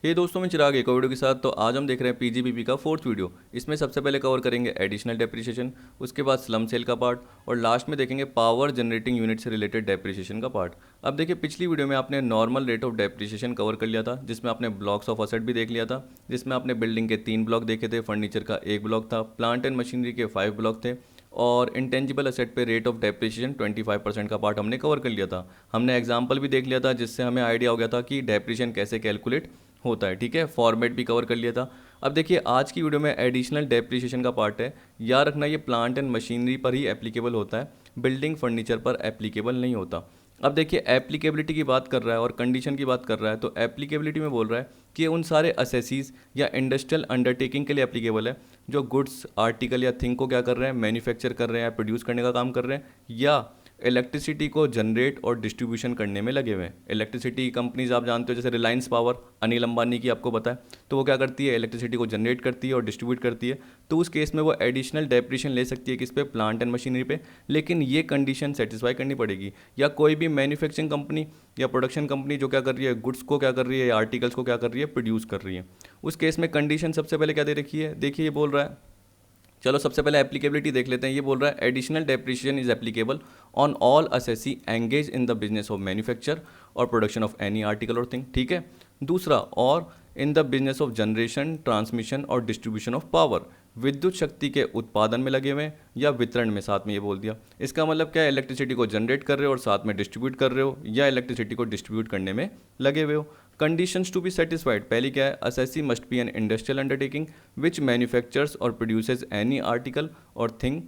हे दोस्तों, मैं चिराग एक और वीडियो के साथ। तो आज हम देख रहे हैं पीजीबीपी का फोर्थ वीडियो। इसमें सबसे पहले कवर करेंगे एडिशनल डेप्रिसिएशन, उसके बाद स्लम सेल का पार्ट और लास्ट में देखेंगे पावर जनरेटिंग यूनिट से रिलेटेड डेप्रिसिएशन का पार्ट। अब देखिए, पिछली वीडियो में आपने normal rate of depreciation cover कर लिया था, जिसमें आपने ब्लॉक्स ऑफ असेट भी देख लिया था, जिसमें आपने बिल्डिंग के 3 ब्लॉक देखे थे, फर्नीचर का 1 ब्लॉक था, प्लांट एंड मशीनरी के 5 ब्लॉक थे और इंटेंजिबल असेट पे रेट ऑफ डेप्रिसिएशन 25% का पार्ट हमने कवर कर लिया था। हमने एग्जाम्पल भी देख लिया था, जिससे हमें आइडिया हो गया था कि डेप्रिसिएशन कैसे कैलकुलेट होता है। ठीक है, फॉर्मेट भी कवर कर लिया था। अब देखिए, आज की वीडियो में एडिशनल डेप्रिसिएशन का पार्ट है। याद रखना, ये प्लांट एंड मशीनरी पर ही एप्लीकेबल होता है, बिल्डिंग फर्नीचर पर एप्लीकेबल नहीं होता। अब देखिए, एप्लीकेबिलिटी की बात कर रहा है और कंडीशन की बात कर रहा है। तो एप्लीकेबिलिटी में बोल रहा है कि उन सारे असेसीज या इंडस्ट्रियल अंडरटेकिंग के लिए एप्लीकेबल है जो गुड्स, आर्टिकल या थिंग को क्या कर रहे हैं, मैन्युफैक्चर कर रहे हैं, प्रोड्यूस करने का काम कर रहे हैं, या इलेक्ट्रिसिटी को जनरेट और डिस्ट्रीब्यूशन करने में लगे हुए हैं। इलेक्ट्रिसिटी कंपनीज आप जानते हो, जैसे रिलायंस पावर, अनिल अंबानी की आपको पता है, तो वो क्या करती है, इलेक्ट्रिसिटी को जनरेट करती है और डिस्ट्रीब्यूट करती है। तो उस केस में वो एडिशनल डेप्रिसिएशन ले सकती है किस पे, प्लांट एंड मशीनरी पे। लेकिन ये कंडीशन सेटिस्फाई करनी पड़ेगी। या कोई भी मैन्युफैक्चरिंग कंपनी या प्रोडक्शन कंपनी जो क्या कर रही है, गुड्स को क्या कर रही है या आर्टिकल्स को क्या कर रही है, प्रोड्यूस कर रही है। उस केस में कंडीशन सबसे पहले क्या दे रखी है, देखिए ये बोल रहा है। चलो सबसे पहले एप्लीकेबिलिटी देख लेते हैं। ये बोल रहा है additional depreciation is applicable on all assessee engage in the business of manufacture और प्रोडक्शन ऑफ एनी आर्टिकल और थिंग। ठीक है। दूसरा, और in the business of generation, transmission और डिस्ट्रीब्यूशन ऑफ पावर, विद्युत शक्ति के उत्पादन में लगे हुए या वितरण में, साथ में ये बोल दिया। इसका मतलब क्या है, इलेक्ट्रिसिटी को जनरेट कर रहे हो और साथ में डिस्ट्रीब्यूट कर रहे हो, या इलेक्ट्रिसिटी को डिस्ट्रीब्यूट करने में लगे हुए हो। कंडीशंस टू बी सेटिस्फाइड, पहली क्या है, assessee must be an industrial undertaking which manufactures और प्रोड्यूसेस एनी आर्टिकल और थिंग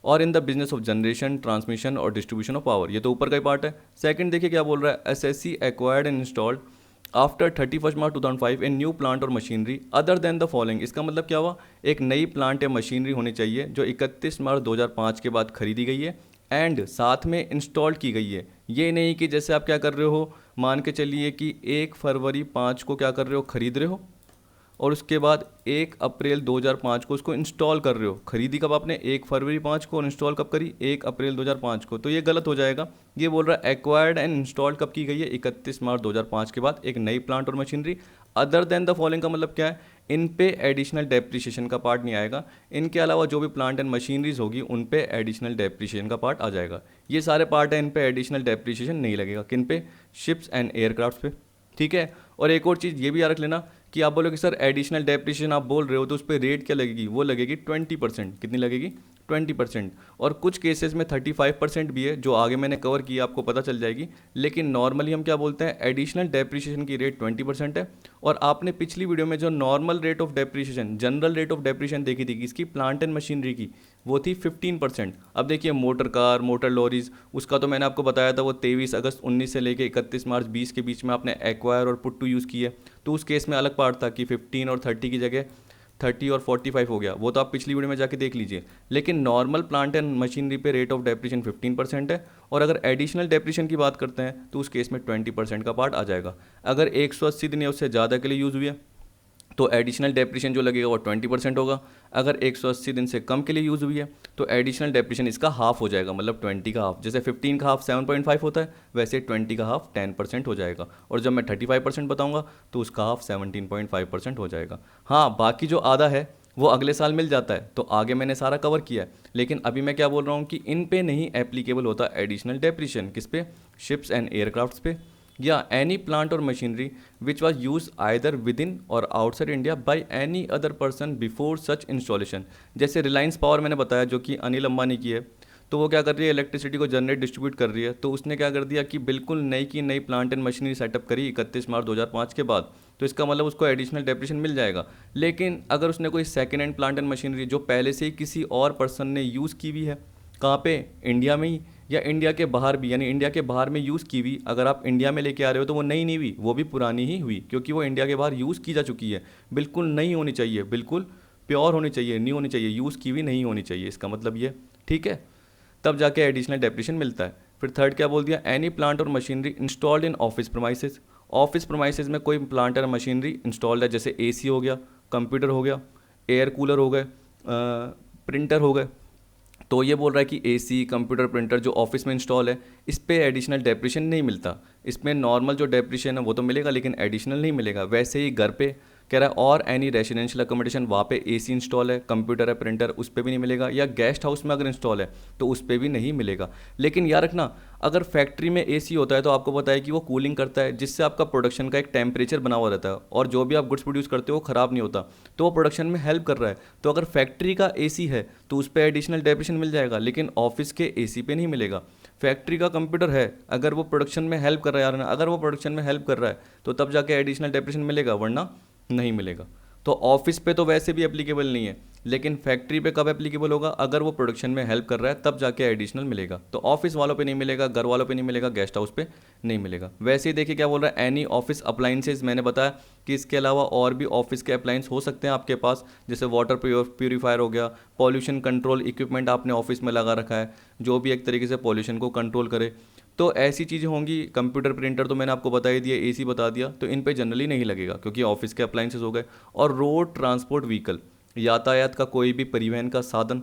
और in the business of generation, transmission और डिस्ट्रीब्यूशन ऑफ पावर। ये तो ऊपर का ही पार्ट है। सेकंड देखिए क्या बोल रहा है, SSC acquired and installed after 31 March 2005 in new plant or machinery other than the following. इसका मतलब क्या हुआ, एक नई प्लांट या मशीनरी होनी चाहिए जो 31 मार्च 2005 के बाद खरीदी गई है एंड साथ में इंस्टॉल की गई है। ये नहीं कि जैसे आप क्या कर रहे हो, मान के चलिए कि 1 फरवरी 5 को क्या कर रहे हो, खरीद रहे हो और उसके बाद 1 अप्रैल 2005 को उसको इंस्टॉल कर रहे हो। खरीदी कब आपने, 1 फरवरी 5 को, और इंस्टॉल कब करी, 1 अप्रैल 2005 को। तो ये गलत हो जाएगा। ये बोल रहा है एक्वायर्ड एंड इंस्टॉल्ड कब की गई है, 31 मार्च 2005 के बाद एक नई plant or machinery. Other than the following का मतलब क्या है, इन पे एडिशनल डेप्रिसिएशन का पार्ट नहीं आएगा। इनके अलावा जो भी प्लांट एंड मशीनरीज होगी उन पे एडिशनल डेप्रिसिएशन का पार्ट आ जाएगा। ये सारे पार्ट है, इन पे एडिशनल डेप्रिसिएशन नहीं लगेगा। किन पे, शिप्स एंड एयरक्राफ्ट पे। ठीक है। और एक और चीज़ ये भी याद रख लेना कि आप बोलोगे सर एडिशनल डेप्रिसिएशन आप बोल रहे हो तो उस पर रेट क्या लगेगी, वो लगेगी 20%। कितनी लगेगी, 20%। और कुछ केसेस में 35% भी है, जो आगे मैंने कवर किया, आपको पता चल जाएगी। लेकिन नॉर्मली हम क्या बोलते हैं, एडिशनल डेप्रिसिएशन की रेट 20% है। और आपने पिछली वीडियो में जो normal rate of depreciation, general rate of depreciation देखी थी इसकी, प्लांट एंड मशीनरी की, वो थी 15%। अब देखिए, मोटर कार, मोटर लॉरीज, उसका तो मैंने आपको बताया था, वो 23 अगस्त 19 से लेकर 31 मार्च 20 के बीच में आपने एक्वायर और पुट टू यूज़ की है। तो उस केस में अलग पार्ट था कि 15 और 30 की जगह 30 और 45 हो गया। वो तो आप पिछली वीडियो में जाके देख लीजिए। लेकिन नॉर्मल प्लांट एंड मशीनरी पे रेट ऑफ डेप्रिसिएशन 15% है। और अगर एडिशनल डेप्रिसिएशन की बात करते हैं तो उस केस में 20% का पार्ट आ जाएगा। अगर 180 दिन या उससे ज़्यादा के लिए यूज़ हुई है तो एडिशनल डेप्रिसिएशन जो लगेगा वो 20% होगा। अगर 180 दिन से कम के लिए यूज़ हुई है तो एडिशनल डेप्रिसिएशन इसका हाफ हो जाएगा, मतलब 20 का हाफ। जैसे 15 का हाफ 7.5 होता है, वैसे 20 का हाफ 10% हो जाएगा। और जब मैं 35% बताऊंगा तो उसका हाफ 17.5% हो जाएगा। हाँ, बाकी जो आधा है वो अगले साल मिल जाता है, तो आगे मैंने सारा कवर किया है। लेकिन अभी मैं क्या बोल रहा हूँ कि इन पे नहीं एप्लीकेबल होता एडिशनल डेप्रिसिएशन। किस पे, शिप्स एंड एयरक्राफ्ट्स पे, या any plant or machinery which was use either within or outside India by any other person before such installation. जैसे रिलायंस पावर मैंने बताया, जो कि अनिल अंबानी की है, तो वो क्या कर रही है, इलेक्ट्रिसिटी को जनरेट डिस्ट्रीब्यूट कर रही है। तो उसने क्या कर दिया कि बिल्कुल नई की नई प्लांट एंड मशीनरी सेटअप करी 31 मार्च 2005 के बाद। तो इसका मतलब उसको एडिशनल डेप्रिसिएशन मिल जाएगा। लेकिन अगर उसने कोई second hand plant and machinery जो पहले से ही किसी और पर्सन ने यूज़ की हुई है, कहाँ पे, इंडिया में ही, या इंडिया के बाहर भी, यानी इंडिया के बाहर में यूज़ की हुई, अगर आप इंडिया में लेके आ रहे हो तो वो नई नहीं हुई, वो भी पुरानी ही हुई, क्योंकि वो इंडिया के बाहर यूज़ की जा चुकी है। बिल्कुल नई होनी चाहिए, बिल्कुल प्योर होनी चाहिए, न्यू होनी चाहिए, यूज़ की हुई नहीं होनी चाहिए, इसका मतलब ये। ठीक है, तब जाके एडिशनल डेप्रिसिएशन मिलता है। फिर थर्ड क्या बोल दिया, any plant or machinery installed in office premises. Office premises में कोई प्लांट और मशीनरी इंस्टॉल्ड है, जैसे एसी हो गया, कंप्यूटर हो गया, एयर कूलर हो गए, प्रिंटर हो गए, तो ये बोल रहा है कि एसी, कंप्यूटर, प्रिंटर जो ऑफिस में इंस्टॉल है, इस पे एडिशनल डेप्रिशन नहीं मिलता। इसमें नॉर्मल जो डेप्रिशन है वो तो मिलेगा, लेकिन एडिशनल नहीं मिलेगा। वैसे ही घर पे कह रहा है और एनी रेसिडेंशियल अकोमोडेशन, वहाँ पे एसी इंस्टॉल है, कंप्यूटर है, प्रिंटर, उस पर भी नहीं मिलेगा। या गेस्ट हाउस में अगर इंस्टॉल है तो उस पर भी नहीं मिलेगा। लेकिन याद रखना, अगर फैक्ट्री में एसी होता है तो आपको पता है कि वो कूलिंग करता है, जिससे आपका प्रोडक्शन का एक टेम्परेचर बना हुआ रहता है और जो भी आप गुड्स प्रोड्यूस करते हो वो ख़राब नहीं होता, तो वो प्रोडक्शन में हेल्प कर रहा है। तो अगर फैक्ट्री का एसी है तो उस पर एडिशनल डेप्रिशन मिल जाएगा, लेकिन ऑफिस के एसी पे नहीं मिलेगा। फैक्ट्री का कंप्यूटर है, अगर वो प्रोडक्शन में हेल्प कर रहा है यार ना, अगर वो प्रोडक्शन में हेल्प कर रहा है तो तब जाके एडिशनल डेप्रिशन मिलेगा, वरना नहीं मिलेगा। तो ऑफिस पे तो वैसे भी एप्लीकेबल नहीं है, लेकिन फैक्ट्री पे कब एप्लीकेबल होगा, अगर वो प्रोडक्शन में हेल्प कर रहा है तब जाके एडिशनल मिलेगा। तो ऑफिस वालों पे नहीं मिलेगा, घर वालों पे नहीं मिलेगा, गेस्ट हाउस पे नहीं मिलेगा। वैसे ही देखिए क्या बोल रहा है, एनी ऑफिस अप्लाइंसेज, मैंने बताया कि इसके अलावा और भी ऑफिस के अप्लाइंस हो सकते हैं आपके पास, जैसे वाटर प्योरीफायर हो गया, पॉल्यूशन कंट्रोल इक्विपमेंट आपने ऑफिस में लगा रखा है जो भी एक तरीके से पॉल्यूशन को कंट्रोल करे, तो ऐसी चीज़ें होंगी। कंप्यूटर, प्रिंटर तो मैंने आपको बता ही दिया, एसी बता दिया, तो इन पे जनरली नहीं लगेगा क्योंकि ऑफिस के अप्लाइंसेस हो गए। और रोड ट्रांसपोर्ट व्हीकल, यातायात का कोई भी परिवहन का साधन,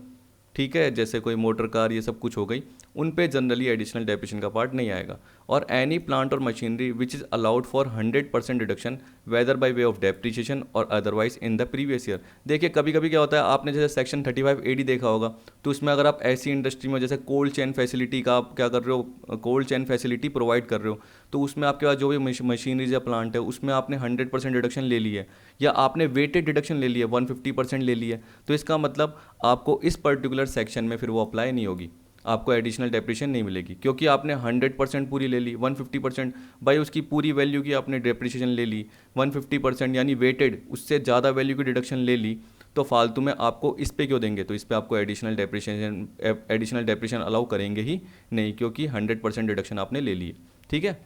ठीक है, जैसे कोई मोटर कार, ये सब कुछ हो गई, उन पे जनरली एडिशनल डेप्रिशन का पार्ट नहीं आएगा। Or any plant or machinery which is allowed for 100% deduction whether by way of depreciation or otherwise in the previous year. देखिए कभी कभी क्या होता है, आपने जैसे सेक्शन 35 AD देखा होगा, तो उसमें अगर आप ऐसी इंडस्ट्री में जैसे कोल्ड चेन फैसिलिटी का आप क्या कर रहे हो, कोल्ड चेन फैसिलिटी प्रोवाइड कर रहे हो, तो उसमें आपके पास जो भी मशीनरीज या प्लांट है उसमें आपने 100% डिडक्शन ले ली है, या आपने वेटेड डिडक्शन ले ली है, 150% ले ली है, तो इसका मतलब आपको इस पर्टिकुलर सेक्शन में फिर वो अप्लाई नहीं होगी, आपको एडिशनल डेप्रिसिएशन नहीं मिलेगी, क्योंकि आपने 100% पूरी ले ली। 150% बाई उसकी पूरी वैल्यू की आपने डेप्रिसिएशन ले ली, 150% यानी वेटेड, उससे ज़्यादा वैल्यू की डिडक्शन ले ली, तो फालतू में आपको इस पे क्यों देंगे, तो इस पे आपको एडिशनल डेप्रिसिएशन अलाउ करेंगे ही नहीं, क्योंकि 100% डिडक्शन आपने ले ली है। ठीक है,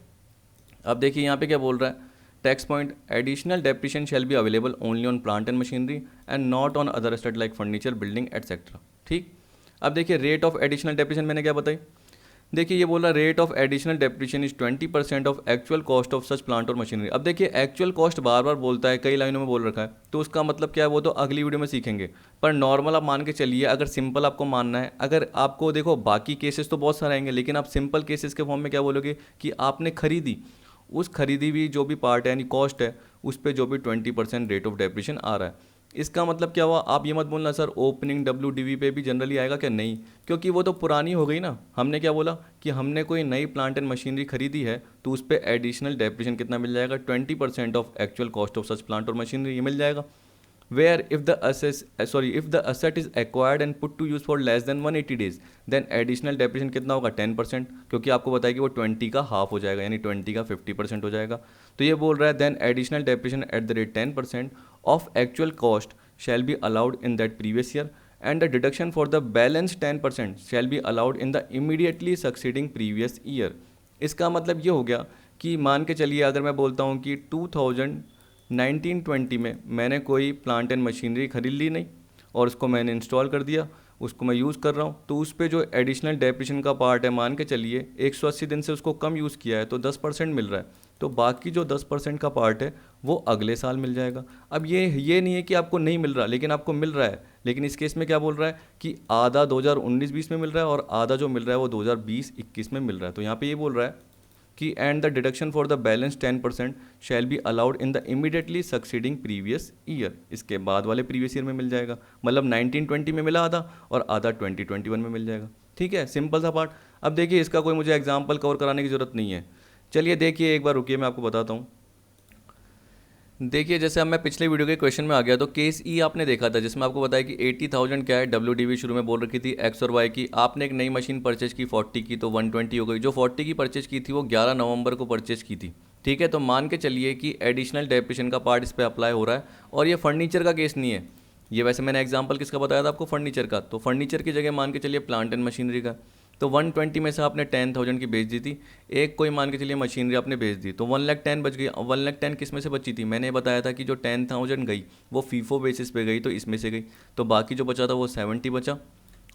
अब देखिए यहाँ पे क्या बोल रहा है, tax point, additional depreciation shall be available only on plant and machinery and not on other asset like furniture, building etcetera. ठीक, अब देखिए रेट ऑफ एडिशनल डेप्रिसिएशन मैंने क्या बताई, देखिए ये बोल रहा rate of additional depreciation is 20% of actual cost of such plant or machinery. अब देखिए एक्चुअल कॉस्ट बार बार बोलता है, कई लाइनों में बोल रखा है, तो उसका मतलब क्या है वो तो अगली वीडियो में सीखेंगे। पर नॉर्मल आप मान के चलिए, अगर सिंपल आपको मानना है, अगर आपको देखो बाकी केसेस तो बहुत सारे आएंगे, लेकिन आप सिंपल केसेस के फॉर्म में क्या बोलोगे कि आपने खरीदी, उस खरीदी हुई जो भी पार्ट है यानी कॉस्ट है, उस पर जो भी 20% रेट ऑफ डेप्रिसिएशन आ रहा है। इसका मतलब क्या हुआ, आप ये मत बोलना सर ओपनिंग WDV पे भी जनरली आएगा क्या, नहीं, क्योंकि वो तो पुरानी हो गई ना। हमने क्या बोला कि हमने कोई नई प्लांट एंड मशीनरी खरीदी है तो उस पर एडिशनल डेप्रिसिएशन कितना मिल जाएगा, 20% of actual cost of such plant or machinery, ये मिल जाएगा। where if the asset is acquired and put to use for less than 180 days then additional depreciation कितना होगा 10%, क्योंकि आपको बताया कि वो 20 का हाफ हो जाएगा, यानी 20 का 50% हो जाएगा। तो ये बोल रहा है then additional depreciation at the rate 10% of actual cost shall be allowed in that previous year and the deduction for the balance 10% shall be allowed in the immediately succeeding previous year। इसका मतलब ये हो गया कि मान के चलिए अगर मैं बोलता हूँ कि 1920 में मैंने कोई प्लांट एंड मशीनरी खरीद ली नहीं और उसको मैंने इंस्टॉल कर दिया, उसको मैं यूज़ कर रहा हूँ, तो उस पर जो एडिशनल डेप्रिसिएशन का पार्ट है, मान के चलिए 180 दिन से उसको कम यूज़ किया है तो 10% मिल रहा है, तो बाकी जो 10% का पार्ट है वो अगले साल मिल जाएगा। अब ये नहीं है कि आपको नहीं मिल रहा, लेकिन आपको मिल रहा है, लेकिन इस केस में क्या बोल रहा है कि आधा 2019-20 में मिल रहा है और आधा जो मिल रहा है वो 2020-21 में मिल रहा है। तो यहाँ पर ये बोल रहा है कि and the deduction for the balance 10% shell be allowed in the immediately succeeding previous year, इसके बाद वाले प्रीवियस ईयर में मिल जाएगा। मतलब 1920 में मिला आधा और आधा 2021 में मिल जाएगा। ठीक है, सिंपल सा पार्ट। अब देखिए इसका कोई मुझे एग्जाम्पल कवर कराने की ज़रूरत नहीं है, चलिए देखिए एक बार रुकिए मैं आपको बताता हूँ। देखिए जैसे अब मैं पिछले वीडियो के क्वेश्चन में आ गया, तो केस ई आपने देखा था जिसमें आपको बताया कि 80,000 क्या है, WDV शुरू में बोल रखी थी एक्स और वाई की। आपने एक नई मशीन परचेज की 40 की, तो 120 हो गई। जो 40 की परचेज की थी वो 11 नवंबर को परचेज की थी। ठीक है, तो मान के चलिए कि एडिशनल डेप्रिसिएशन का पार्ट इस पर अप्लाई हो रहा है, और ये फर्नीचर का केस नहीं है। ये वैसे मैंने एग्जाम्पल किसका बताया था आपको, फर्नीचर का, तो फर्नीचर की जगह मान के चलिए प्लांट एंड मशीनरी का। तो 120 में से आपने 10,000 की बेच दी थी, एक कोई मान के चलिए मशीनरी आपने बेच दी, तो 110 बच गई। 110 किस में से बची थी, मैंने बताया था कि जो 10,000 गई वो फीफो बेसिस पे गई, तो इसमें से गई, तो बाकी जो बचा था वो 70 बचा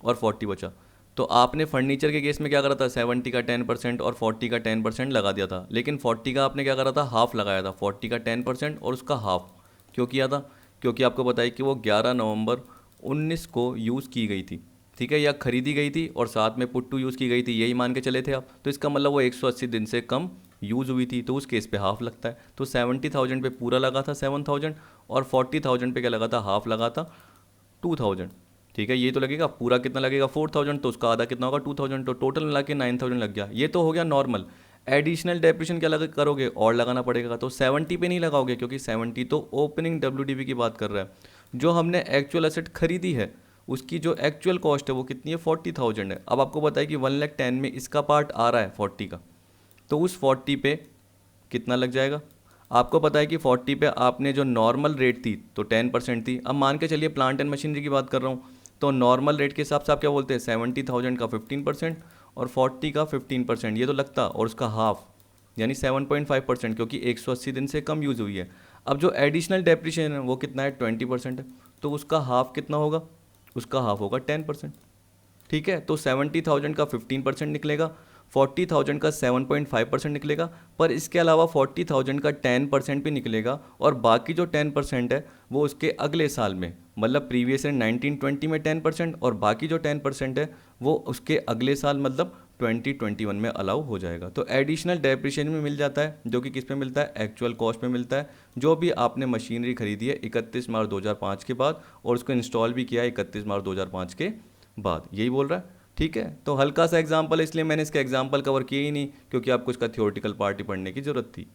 और 40 बचा। तो आपने फर्नीचर के केस में क्या करा था, 70 का 10% और 40 का 10% लगा दिया था, लेकिन 40 का आपने क्या करा था, हाफ लगाया था। 40 का 10% और उसका हाफ क्यों किया था, क्योंकि आपको बताया कि वो 11 नवंबर 19 को यूज़ की गई थी। ठीक है, या खरीदी गई थी और साथ में पुट टू यूज़ की गई थी, यही मान के चले थे आप, तो इसका मतलब वो 180 दिन से कम यूज़ हुई थी, तो उस केस पे हाफ लगता है। तो 70,000 पे पूरा लगा था 7,000, और 40,000 पे क्या लगा था, हाफ लगा था 2,000। ठीक है, ये तो लगेगा, पूरा कितना लगेगा 4,000, तो उसका आधा कितना होगा 2,000, तो टोटल मिला के 9,000 लग गया। ये तो हो गया नॉर्मल। एडिशनल डेप्रिसिएशन क्या लगा करोगे, और लगाना पड़ेगा, तो 70 पे नहीं लगाओगे, क्योंकि 70 तो ओपनिंग डब्ल्यूडीवी की बात कर रहा है। जो हमने एक्चुअल एसेट खरीदी है उसकी जो एक्चुअल कॉस्ट है वो कितनी है, 40,000 है। अब आपको बताया कि 1,10,000 में इसका पार्ट आ रहा है 40 का, तो उस 40 पे कितना लग जाएगा। आपको पता है कि 40 पे आपने जो नॉर्मल रेट थी तो 10% थी। अब मान के चलिए प्लांट एंड मशीनरी की बात कर रहा हूँ, तो नॉर्मल रेट के हिसाब से आप क्या बोलते हैं, 70,000 का 15% और 40 का 15%, ये तो लगता, और उसका हाफ यानी 7.5%, क्योंकि 180 दिन से कम यूज़ हुई है। अब जो एडिशनल डेप्रिसिएशन है वो कितना है, 20% है, तो उसका हाफ कितना होगा, उसका हाफ होगा 10%। ठीक है, तो 70,000 का 15% निकलेगा, 40,000 का 7.5% निकलेगा, पर इसके अलावा 40,000 का 10% भी निकलेगा, और बाकी जो 10% है वो उसके अगले साल में, मतलब प्रीवियस ईयर 1920 में 10%, और बाकी जो 10% है वो उसके अगले साल मतलब 2021 में अलाउ हो जाएगा। तो एडिशनल डेप्रिसिएशन में मिल जाता है, जो कि किस पे मिलता है, एक्चुअल कॉस्ट में मिलता है, जो भी आपने मशीनरी खरीदी है 31 मार्च 2005 के बाद, और उसको इंस्टॉल भी किया है 31 मार्च 2005 के बाद, यही बोल रहा है। ठीक है, तो हल्का सा एग्जाम्पल है, इसलिए मैंने इसका एग्जाम्पल कवर किया ही नहीं, क्योंकि आपको इसका थ्योरेटिकल पार्ट ही पढ़ने की ज़रूरत थी।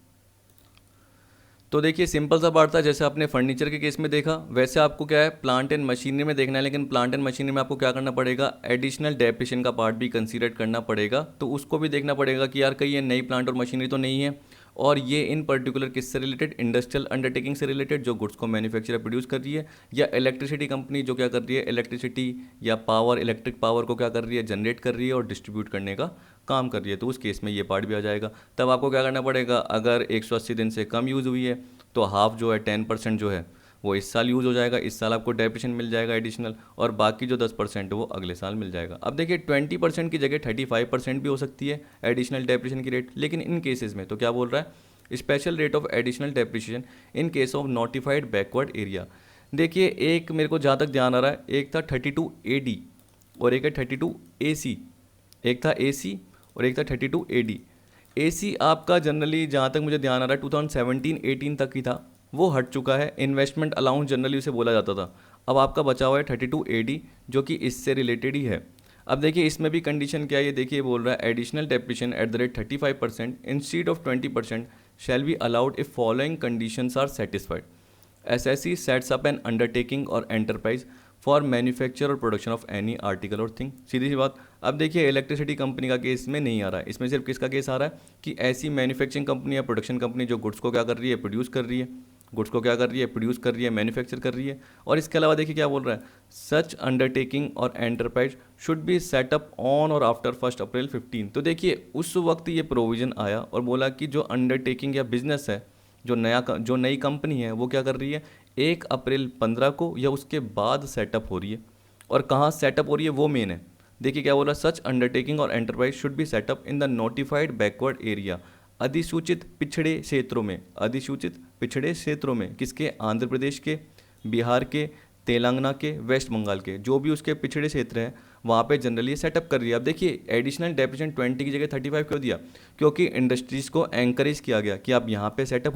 तो देखिए सिंपल सा पार्ट था, जैसे आपने फर्नीचर के केस में देखा, वैसे आपको क्या है प्लांट एंड मशीनरी में देखना है, लेकिन प्लांट एंड मशीनरी में आपको क्या करना पड़ेगा, एडिशनल डेप्रिसिएशन का पार्ट भी कंसीडर करना पड़ेगा। तो उसको भी देखना पड़ेगा कि यार कहीं ये नई प्लांट और मशीनरी तो नहीं है, और ये इन पर्टिकुलर किससे रिलेटेड, इंडस्ट्रियल अंडरटेकिंग से रिलेटेड, जो गुड्स को मैन्युफैक्चर प्रोड्यूस कर रही है, या इलेक्ट्रिसिटी कंपनी जो क्या कर रही है, इलेक्ट्रिसिटी या पावर, इलेक्ट्रिक पावर को क्या कर रही है, जनरेट कर रही है और डिस्ट्रीब्यूट करने का काम कर रही है, तो उस केस में ये पार्ट भी आ जाएगा। तब आपको क्या करना पड़ेगा, अगर 180 दिन से कम यूज़ हुई है तो हाफ जो है 10% जो है वो इस साल यूज़ हो जाएगा, इस साल आपको डेप्रिसिएशन मिल जाएगा एडिशनल, और बाकी जो 10% है वो अगले साल मिल जाएगा। अब देखिए 20% की जगह 35% भी हो सकती है एडिशनल डेप्रिसिएशन की रेट, लेकिन इन केसेस में तो क्या बोल रहा है, special rate of additional depreciation in case of notified backward area. देखिए एक मेरे को जहाँ तक ध्यान आ रहा है, एक था 32AD और एक है 32AC, एक था AC और एक था 32AD। AC आपका जनरली जहाँ तक मुझे ध्यान आ रहा है 2017-18 तक ही था, वो हट चुका है, इन्वेस्टमेंट अलाउंस जनरली उसे बोला जाता था। अब आपका बचा हुआ है 32AD, जो कि इससे रिलेटेड ही है। अब देखिए इसमें भी कंडीशन क्या है, ये देखिए बोल रहा है additional depreciation at the rate 35% instead of 20% shall be allowed if following conditions are satisfied. SSC sets up an undertaking और एंटरप्राइज फॉर मैन्युफैक्चर और प्रोडक्शन ऑफ एनी आर्टिकल और थिंग। सीधी सी बात। अब देखिए इलेक्ट्रिसिटी कंपनी का केस में नहीं आ रहा है, इसमें सिर्फ किसका केस आ रहा है कि ऐसी मैन्युफैक्चरिंग कंपनी या प्रोडक्शन कंपनी जो गुड्स को क्या कर रही है, प्रोड्यूस कर रही है, गुड्स को क्या कर रही है, प्रोड्यूस कर रही है, मैन्युफैक्चर कर रही है। और इसके अलावा देखिए क्या बोल रहा है, सच अंडरटेकिंग और enterprise should be set up on और आफ्टर 1 अप्रैल 15। तो देखिए उस वक्त ये प्रोविज़न आया और बोला कि जो अंडरटेकिंग या बिजनेस है, जो नई कंपनी है वो क्या कर रही है 1 अप्रैल 15 को या उसके बाद सेटअप हो रही है, और कहाँ सेटअप हो रही है वो मेन है। देखिए क्या बोला, सच अंडरटेकिंग और enterprise should be set up in the notified backward area, अधिसूचित पिछड़े क्षेत्रों में, अधिसूचित पिछड़े क्षेत्रों में, किसके, आंध्र प्रदेश के, बिहार के, तेलंगाना के, वेस्ट बंगाल के, जो भी उसके पिछड़े क्षेत्र हैं वहाँ पे जनरली सेटअप कर रही है। अब देखिए एडिशनल डेप्रिसिएशन 20 की जगह 35 क्यों दिया, क्योंकि इंडस्ट्रीज़ को एंकरेज किया गया कि आप यहाँ पे सेटअप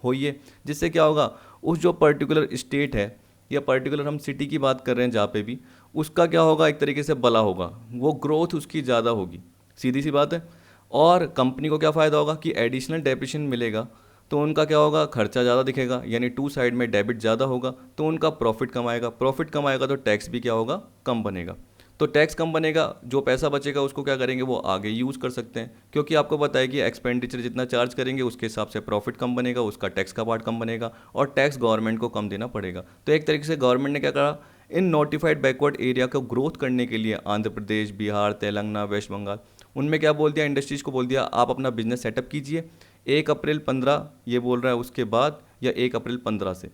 होइए, जिससे क्या होगा, उस जो पर्टिकुलर स्टेट है या पर्टिकुलर हम सिटी की बात कर रहे हैं जहाँ पे भी, उसका क्या होगा, एक तरीके से भला होगा, वो ग्रोथ उसकी ज़्यादा होगी, सीधी सी बात है। और कंपनी को क्या फ़ायदा होगा कि एडिशनल डेप्रिसिएशन मिलेगा तो उनका क्या होगा, खर्चा ज़्यादा दिखेगा, यानी टू साइड में डेबिट ज़्यादा होगा, तो उनका प्रॉफिट कमाएगा तो टैक्स भी क्या होगा, कम बनेगा। तो टैक्स कम बनेगा, जो पैसा बचेगा उसको क्या करेंगे, वो आगे यूज़ कर सकते हैं, क्योंकि आपको पता है कि एक्सपेंडिचर जितना चार्ज करेंगे उसके हिसाब से प्रॉफिट कम बनेगा, उसका टैक्स का पार्ट कम बनेगा, और टैक्स गवर्नमेंट को कम देना पड़ेगा। तो एक तरीके से गवर्नमेंट ने क्या करा, इन नोटिफाइड बैकवर्ड एरिया को ग्रोथ करने के लिए आंध्र प्रदेश, बिहार, तेलंगाना, वेस्ट बंगाल, उनमें क्या बोल दिया, इंडस्ट्रीज़ को बोल दिया आप अपना बिजनेस सेटअप कीजिए 1 अप्रैल 15, ये बोल रहा है उसके बाद, या 1 अप्रैल 15 से।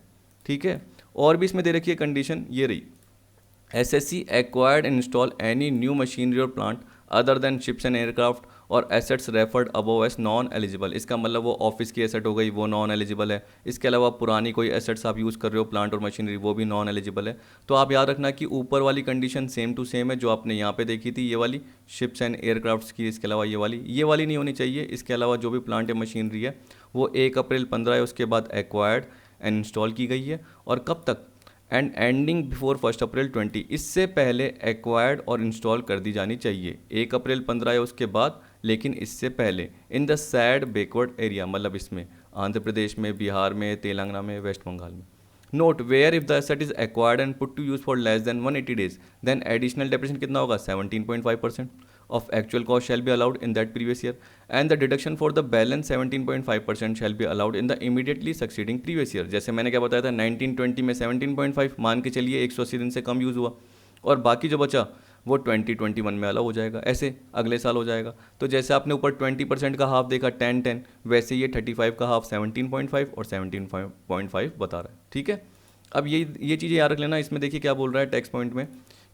ठीक है, और भी इसमें दे रखी है कंडीशन, ये रही, SSC acquired and install any new machinery or plant other than ships and aircraft or assets referred above as non eligible, इसका मतलब वो ऑफिस की एसेट हो गई, वो नॉन एलिजिबल है। इसके अलावा पुरानी कोई एसेट्स आप यूज़ कर रहे हो, प्लांट और मशीनरी, वो भी नॉन एलिजिबल है। तो आप याद रखना कि ऊपर वाली कंडीशन सेम टू सेम है जो आपने यहाँ पे देखी थी, ये वाली शिप्स एंड एयरक्राफ्ट्स की। इसके अलावा ये वाली नहीं होनी चाहिए। इसके अलावा जो भी प्लांट या मशीनरी है वो 1 अप्रैल 15 है, उसके बाद एक्वायर्ड एंड इंस्टॉल की गई है। और कब तक? एंड एंडिंग बिफोर 1 अप्रैल 20, इससे पहले एक्वायर्ड और इंस्टॉल कर दी जानी चाहिए। 1 अप्रैल 15 है उसके बाद, लेकिन इससे पहले in the sad backward area, मतलब इसमें आंध्र प्रदेश में, बिहार में, तेलंगाना में, वेस्ट बंगाल में। Note where if the asset is acquired and put to use for less than 180 days, then additional depreciation कितना होगा? 17.5% of actual cost shall be allowed in that previous year, and the deduction for the balance 17.5% shall be allowed in the immediately succeeding previous year। जैसे मैंने क्या बताया था, 1920 में 17.5 मान के चलिए 180 दिन से कम यूज़ हुआ, और बाकी जो बचा वो 2021 में अलाउ हो जाएगा, ऐसे अगले साल हो जाएगा। तो जैसे आपने ऊपर 20% का हाफ देखा 10-10, वैसे ये 35 का हाफ 17.5 और 17.5 बता रहा है। ठीक है, अब ये चीज़ें याद रख लेना। इसमें देखिए क्या बोल रहा है टेक्स्ट पॉइंट में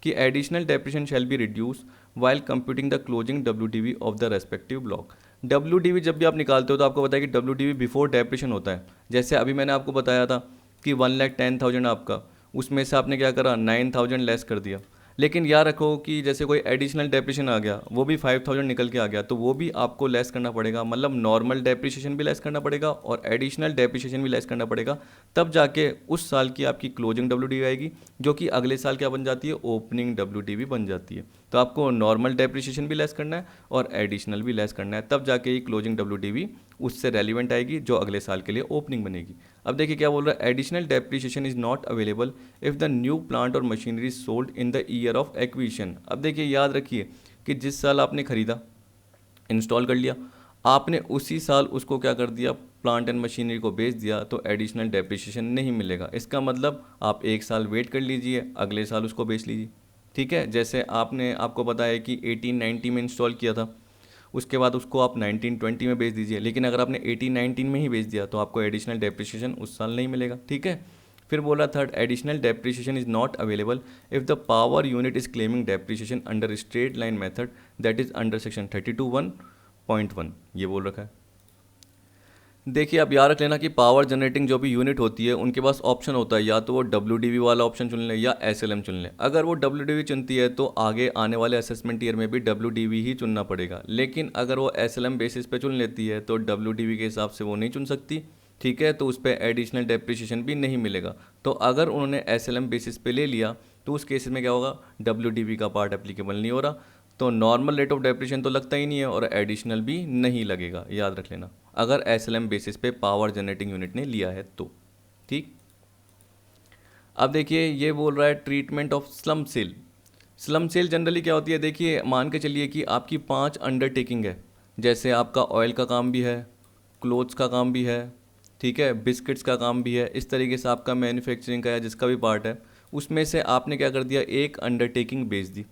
कि additional depreciation shall be reduce while computing the closing WDV of the respective block. WDV जब भी आप निकालते हो तो आपको पता है कि WDV बिफोर डेप्रिसिएशन होता है। जैसे अभी मैंने आपको बताया था कि 1,10,000 आपका, उसमें से आपने क्या करा, 9,000 लेस कर दिया। लेकिन याद रखो कि जैसे कोई एडिशनल डेप्रिसिएशन आ गया, वो भी 5,000 निकल के आ गया, तो वो भी आपको लेस करना पड़ेगा। मतलब नॉर्मल डेप्रिसिएशन भी लेस करना पड़ेगा और एडिशनल डेप्रिसिएशन भी लेस करना पड़ेगा, तब जाके उस साल की आपकी क्लोजिंग WDV आएगी, जो कि अगले साल क्या बन जाती है, ओपनिंग WDV बन जाती है। तो आपको नॉर्मल डेप्रिसिएशन भी लेस करना है और एडिशनल भी लेस करना है, तब जाके ये क्लोजिंग WDV उससे रेलिवेंट आएगी, जो अगले साल के लिए ओपनिंग बनेगी। अब देखिए क्या बोल रहा है, additional depreciation is not available if the new plant or machinery sold in the year of acquisition. अब देखिए याद रखिए कि जिस साल आपने खरीदा, इंस्टॉल कर लिया, आपने उसी साल उसको क्या कर दिया, प्लांट एंड मशीनरी को बेच दिया, तो एडिशनल डेप्रिसिएशन नहीं मिलेगा। इसका मतलब आप 1 साल वेट कर लीजिए, अगले साल उसको बेच लीजिए। ठीक है, जैसे आपको पता है कि 1890 में इंस्टॉल किया था, उसके बाद उसको आप 1920 में बेच दीजिए, लेकिन अगर आपने 1819 में ही बेच दिया तो आपको एडिशनल डेप्रिसिएशन उस साल नहीं मिलेगा। ठीक है, फिर बोला third, additional depreciation is not available if the power unit is claiming depreciation under straight line method that is under section 32(1)(1), ये बोल रखा है। देखिए आप याद रख लेना कि पावर जनरेटिंग जो भी यूनिट होती है उनके पास ऑप्शन होता है, या तो वो WDV वाला ऑप्शन चुन ले या SLM चुन ले। अगर वो WDV चुनती है तो आगे आने वाले असेसमेंट ईयर में भी WDV ही चुनना पड़ेगा, लेकिन अगर वो SLM बेसिस पे चुन लेती है तो WDV के हिसाब से वो नहीं चुन सकती। ठीक है, तो उस पर एडिशनल डेप्रिसिएशन भी नहीं मिलेगा। तो अगर उन्होंने SLM बेसिस पे ले लिया तो उस केस में क्या होगा, WDV का पार्ट एप्लीकेबल नहीं हो रहा, तो नॉर्मल रेट ऑफ डेप्रिसिएशन तो लगता ही नहीं है और एडिशनल भी नहीं लगेगा, याद रख लेना, अगर SLM बेसिस पे पावर जनरेटिंग यूनिट ने लिया है तो। ठीक, अब देखिए ये बोल रहा है treatment of slump sale. Slump sale generally क्या होती है, देखिए मान के चलिए कि आपकी 5 अंडरटेकिंग है, जैसे आपका ऑयल का काम भी है, क्लोथ्स का काम भी है, ठीक है, बिस्किट्स का काम भी है, इस तरीके से आपका मैन्युफैक्चरिंग का या जिसका भी पार्ट है, उसमें से आपने क्या कर दिया, एक अंडरटेकिंग बेच दी।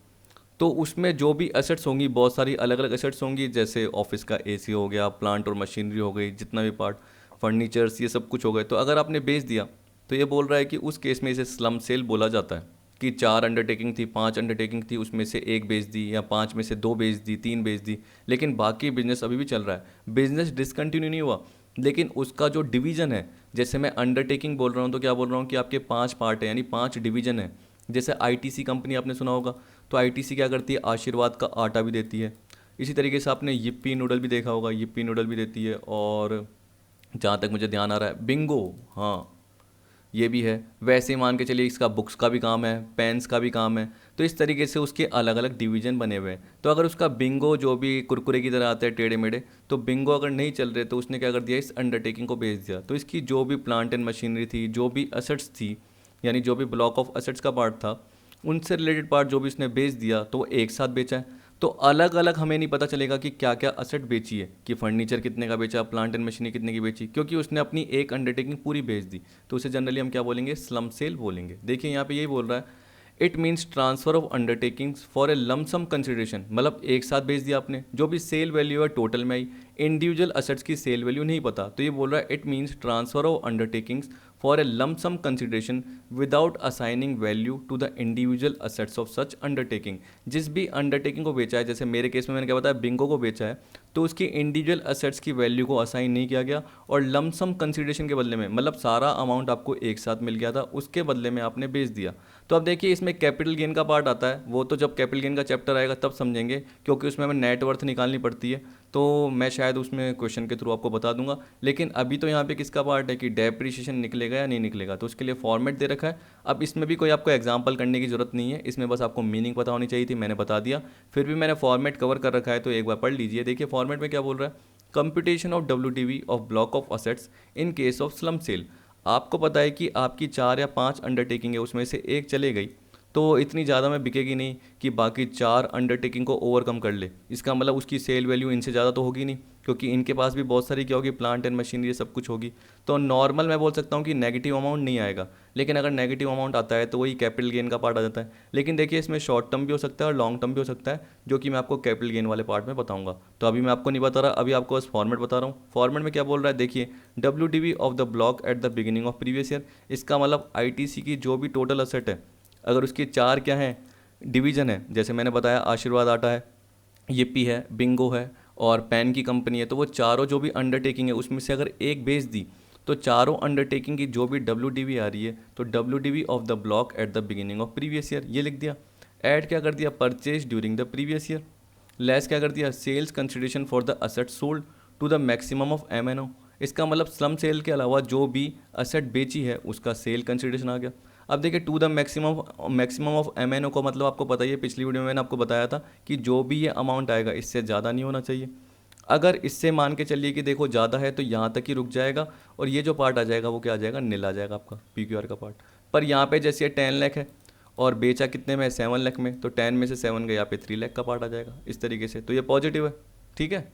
तो उसमें जो भी एसेट्स होंगी, बहुत सारी अलग अलग एसेट्स होंगी, जैसे ऑफिस का AC हो गया, प्लांट और मशीनरी हो गई, जितना भी पार्ट, फर्नीचर्स, ये सब कुछ हो गए। तो अगर आपने बेच दिया तो ये बोल रहा है कि उस केस में इसे स्लम सेल बोला जाता है कि 4 अंडरटेकिंग थी, 5 अंडरटेकिंग थी, उसमें से एक बेच दी, या 5 में से 2 बेच दी, 3 बेच दी, लेकिन बाकी बिजनेस अभी भी चल रहा है, बिजनेस डिसकंटिन्यू नहीं हुआ, लेकिन उसका जो डिवीज़न है, जैसे मैं अंडरटेकिंग बोल रहा हूँ तो क्या बोल रहा हूँ कि आपके 5 पार्ट है, यानी 5 डिवीज़न है। जैसे ITC कंपनी आपने सुना होगा, तो ITC क्या करती है, आशीर्वाद का आटा भी देती है। इसी तरीके से आपने yippee नूडल भी देखा होगा, yippee नूडल भी देती है। और जहाँ तक मुझे ध्यान आ रहा है, बिंगो, हाँ ये भी है। वैसे ही मान के चलिए इसका बुक्स का भी काम है, पेन्स का भी काम है। तो इस तरीके से उसके अलग अलग डिवीज़न बने हुए हैं। तो अगर उसका बिंगो जो भी कुरकुरे की तरह आता है टेढ़े मेढ़े, तो बिंगो अगर नहीं चल रहे तो उसने क्या कर दिया, इस अंडरटेकिंग को बेच दिया। तो इसकी जो भी प्लांट एंड मशीनरी थी, जो भी असेट्स थी, यानी जो भी ब्लॉक ऑफ असेट्स का पार्ट था, उनसे रिलेटेड पार्ट जो भी उसने बेच दिया तो वो एक साथ बेचा है। तो अलग अलग हमें नहीं पता चलेगा कि क्या क्या असेट बेची है, कि फर्नीचर कितने का बेचा, प्लांट एंड मशीनरी कितने की बेची, क्योंकि उसने अपनी एक अंडरटेकिंग पूरी बेच दी। तो उसे जनरली हम क्या बोलेंगे, स्लम सेल बोलेंगे। देखिए यहाँ पे यही बोल रहा है, it means transfer of undertakings for A lump sum consideration, मतलब एक साथ बेच दिया आपने, जो भी सेल वैल्यू है टोटल में आई, इंडिविजुअल असेट्स की सेल वैल्यू नहीं पता। तो ये बोल रहा है it means transfer of undertakings for a lump sum consideration without assigning value to the individual assets of such undertaking. जिस भी अंडरटेकिंग को बेचा है, जैसे मेरे केस में मैंने क्या बताया, बिंगो को बेचा है, तो उसकी इंडिविजुअल असेट्स की वैल्यू को असाइन नहीं किया गया और लम सम कंसिडरेशन के बदले में, मतलब सारा अमाउंट आपको एक साथ मिल गया था, उसके बदले में आपने बेच दिया। तो अब देखिए इसमें कैपिटल गेन का पार्ट आता है, वो तो जब कैपिटल गेन का चैप्टर आएगा तब समझेंगे, क्योंकि उसमें हमें नेटवर्थ निकालनी पड़ती है, तो मैं शायद उसमें क्वेश्चन के थ्रू आपको बता दूंगा। लेकिन अभी तो यहाँ पे किसका पार्ट है कि डेप्रिसिएशन निकलेगा या नहीं निकलेगा, तो उसके लिए फॉर्मेट दे रखा है। अब इसमें भी कोई आपको एग्जांपल करने की जरूरत नहीं है, इसमें बस आपको मीनिंग पता होनी चाहिए थी, मैंने बता दिया। फिर भी मैंने फॉर्मेट कवर कर रखा है तो एक बार पढ़ लीजिए। देखिए फॉर्मेट में क्या बोल रहा है, computation of WDV of block of assets in case of slump sale. आपको पता है कि आपकी 4 या 5 अंडरटेकिंग है, उसमें से एक चले गई तो इतनी ज़्यादा में बिकेगी नहीं कि बाकी 4 अंडरटेकिंग को ओवरकम कर ले। इसका मतलब उसकी सेल वैल्यू इनसे ज़्यादा तो होगी नहीं, क्योंकि इनके पास भी बहुत सारी क्या होगी, प्लांट एंड मशीनरी सब कुछ होगी। तो नॉर्मल मैं बोल सकता हूँ कि नेगेटिव अमाउंट नहीं आएगा, लेकिन अगर नेगेटिव अमाउंट आता है तो वही कैपिटल गेन का पार्ट आ जाता है। लेकिन देखिए इसमें शॉर्ट टर्म भी हो सकता है और लॉन्ग टर्म भी हो सकता है, जो कि मैं आपको कैपिटल गेन वाले पार्ट में बताऊंगा। तो अभी मैं आपको नहीं बता रहा, अभी आपको बस फॉर्मेट बता रहा हूँ। फॉर्मेट में क्या बोल रहा है, देखिए WDV of the block at the beginning of previous year. इसका मतलब ITC की जो भी टोटल असेट है, अगर उसकी 4 क्या है, डिवीज़न है, जैसे मैंने बताया आशीर्वाद आटा है, येपी है, बिंगो है और पैन की कंपनी है, तो वो चारों जो भी अंडरटेकिंग है उसमें से अगर एक बेच दी तो चारों अंडरटेकिंग की जो भी WDV आ रही है, तो WDV of the block at the beginning of previous year, ये लिख दिया। ऐड क्या कर दिया, purchase during the previous year. Less क्या कर दिया, sales consideration for the asset sold to the maximum of MNO। इसका मतलब स्लम सेल के अलावा जो भी असेट बेची है उसका सेल कंसिडरेशन आ गया। अब देखिए to the maximum of MNO को मतलब आपको पता ही है, पिछली वीडियो में मैंने आपको बताया था कि जो भी ये अमाउंट आएगा इससे ज़्यादा नहीं होना चाहिए। अगर इससे मान के चलिए कि देखो ज़्यादा है तो यहाँ तक ही रुक जाएगा और ये जो पार्ट आ जाएगा वो क्या आ जाएगा, नील आ जाएगा आपका PQR का पार्ट। पर यहाँ पे जैसे 10 लाख है और बेचा कितने में, 7 लाख में, तो 10 में से 7 गया, यहाँ पे 3 लाख का पार्ट आ जाएगा इस तरीके से। तो ये पॉजिटिव है, ठीक है।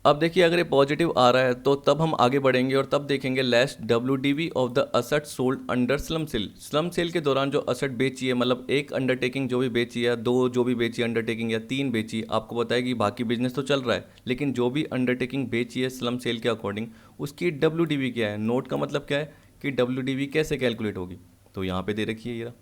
अब देखिए अगर ये पॉजिटिव आ रहा है तो तब हम आगे बढ़ेंगे और तब देखेंगे less WDV of the asset sold under slump sale. Slump sale के दौरान जो असेट बेची है, मतलब एक अंडरटेकिंग जो भी बेची है, 2 जो भी बेची अंडरटेकिंग या 3 बेची, आपको पता है कि बाकी बिजनेस तो चल रहा है, लेकिन जो भी अंडरटेकिंग बेची है स्लम सेल के अकॉर्डिंग उसकी WDV क्या है। नोट का मतलब क्या है कि WDV कैसे कैलकुलेट होगी, तो यहाँ पे दे रखी है ये रहा,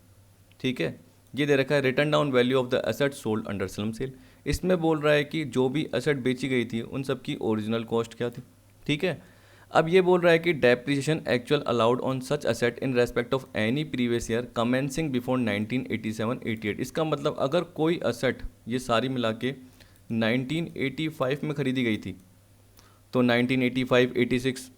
ठीक है। ये दे रखा है return down value of the asset sold under slump sale. इसमें बोल रहा है कि जो भी एसेट बेची गई थी उन सब की ओरिजिनल कॉस्ट क्या थी, ठीक है। अब ये बोल रहा है कि depreciation actual allowed on such asset in respect of any previous year commencing before 1987-88। इसका मतलब अगर कोई एसेट ये सारी मिला के 1985 में खरीदी गई थी तो 1985, 86,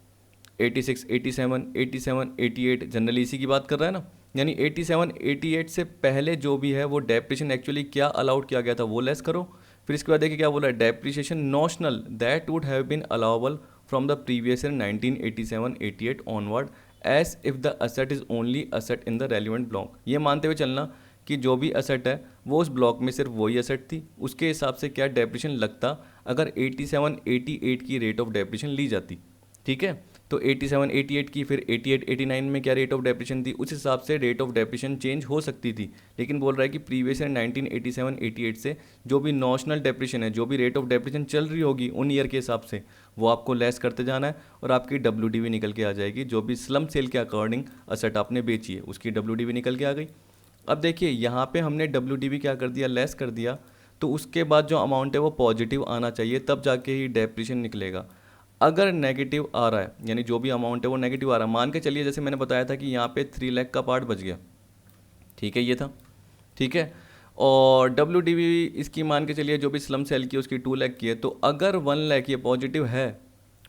86, 87, 87, 88 जनरली इसी की बात कर रहा है ना, यानी 87, 88 से पहले जो भी है वो डेप्रिसिएशन एक्चुअली क्या अलाउड किया गया था वो लेस करो। फिर इसके बाद देखिए क्या बोला है, depreciation notional that would have been allowable from the previous year 1987, 88 onward as if the asset is only asset in the relevant block. ये मानते हुए चलना कि जो भी असेट है वो उस ब्लॉक में सिर्फ वही असेट थी, उसके हिसाब से क्या डेप्रिसिएशन लगता अगर 87, 88 की रेट ऑफ डेप्रिसिएशन ली जाती, ठीक है। तो 87, 88 की, फिर 88, 89 में क्या रेट ऑफ डेप्रिसिएशन थी, उस हिसाब से रेट ऑफ डेप्रिसिएशन चेंज हो सकती थी। लेकिन बोल रहा है कि प्रीवियस ईयर 1987, 88 से जो भी नॉशनल डेप्रिसिएशन है, जो भी रेट ऑफ डेप्रिसिएशन चल रही होगी उन ईयर के हिसाब से, वो आपको लेस करते जाना है और आपकी WDV निकल के आ जाएगी। जो भी स्लम सेल के अकॉर्डिंग असेट आपने बेची है उसकी WDV निकल के आ गई। अब देखिए यहाँ पे हमने WDV क्या कर दिया, लेस कर दिया, तो उसके बाद जो अमाउंट है वो पॉजिटिव आना चाहिए, तब जाके ही डेप्रिसिएशन निकलेगा। अगर नेगेटिव आ रहा है, यानी जो भी अमाउंट है वो नेगेटिव आ रहा है, मान के चलिए जैसे मैंने बताया था कि यहाँ पे 3 लाख का पार्ट बच गया, ठीक है, ये था, ठीक है। और WDV इसकी मान के चलिए जो भी स्लम सेल की उसकी 2 लाख की है, तो अगर 1 लाख ये पॉजिटिव है,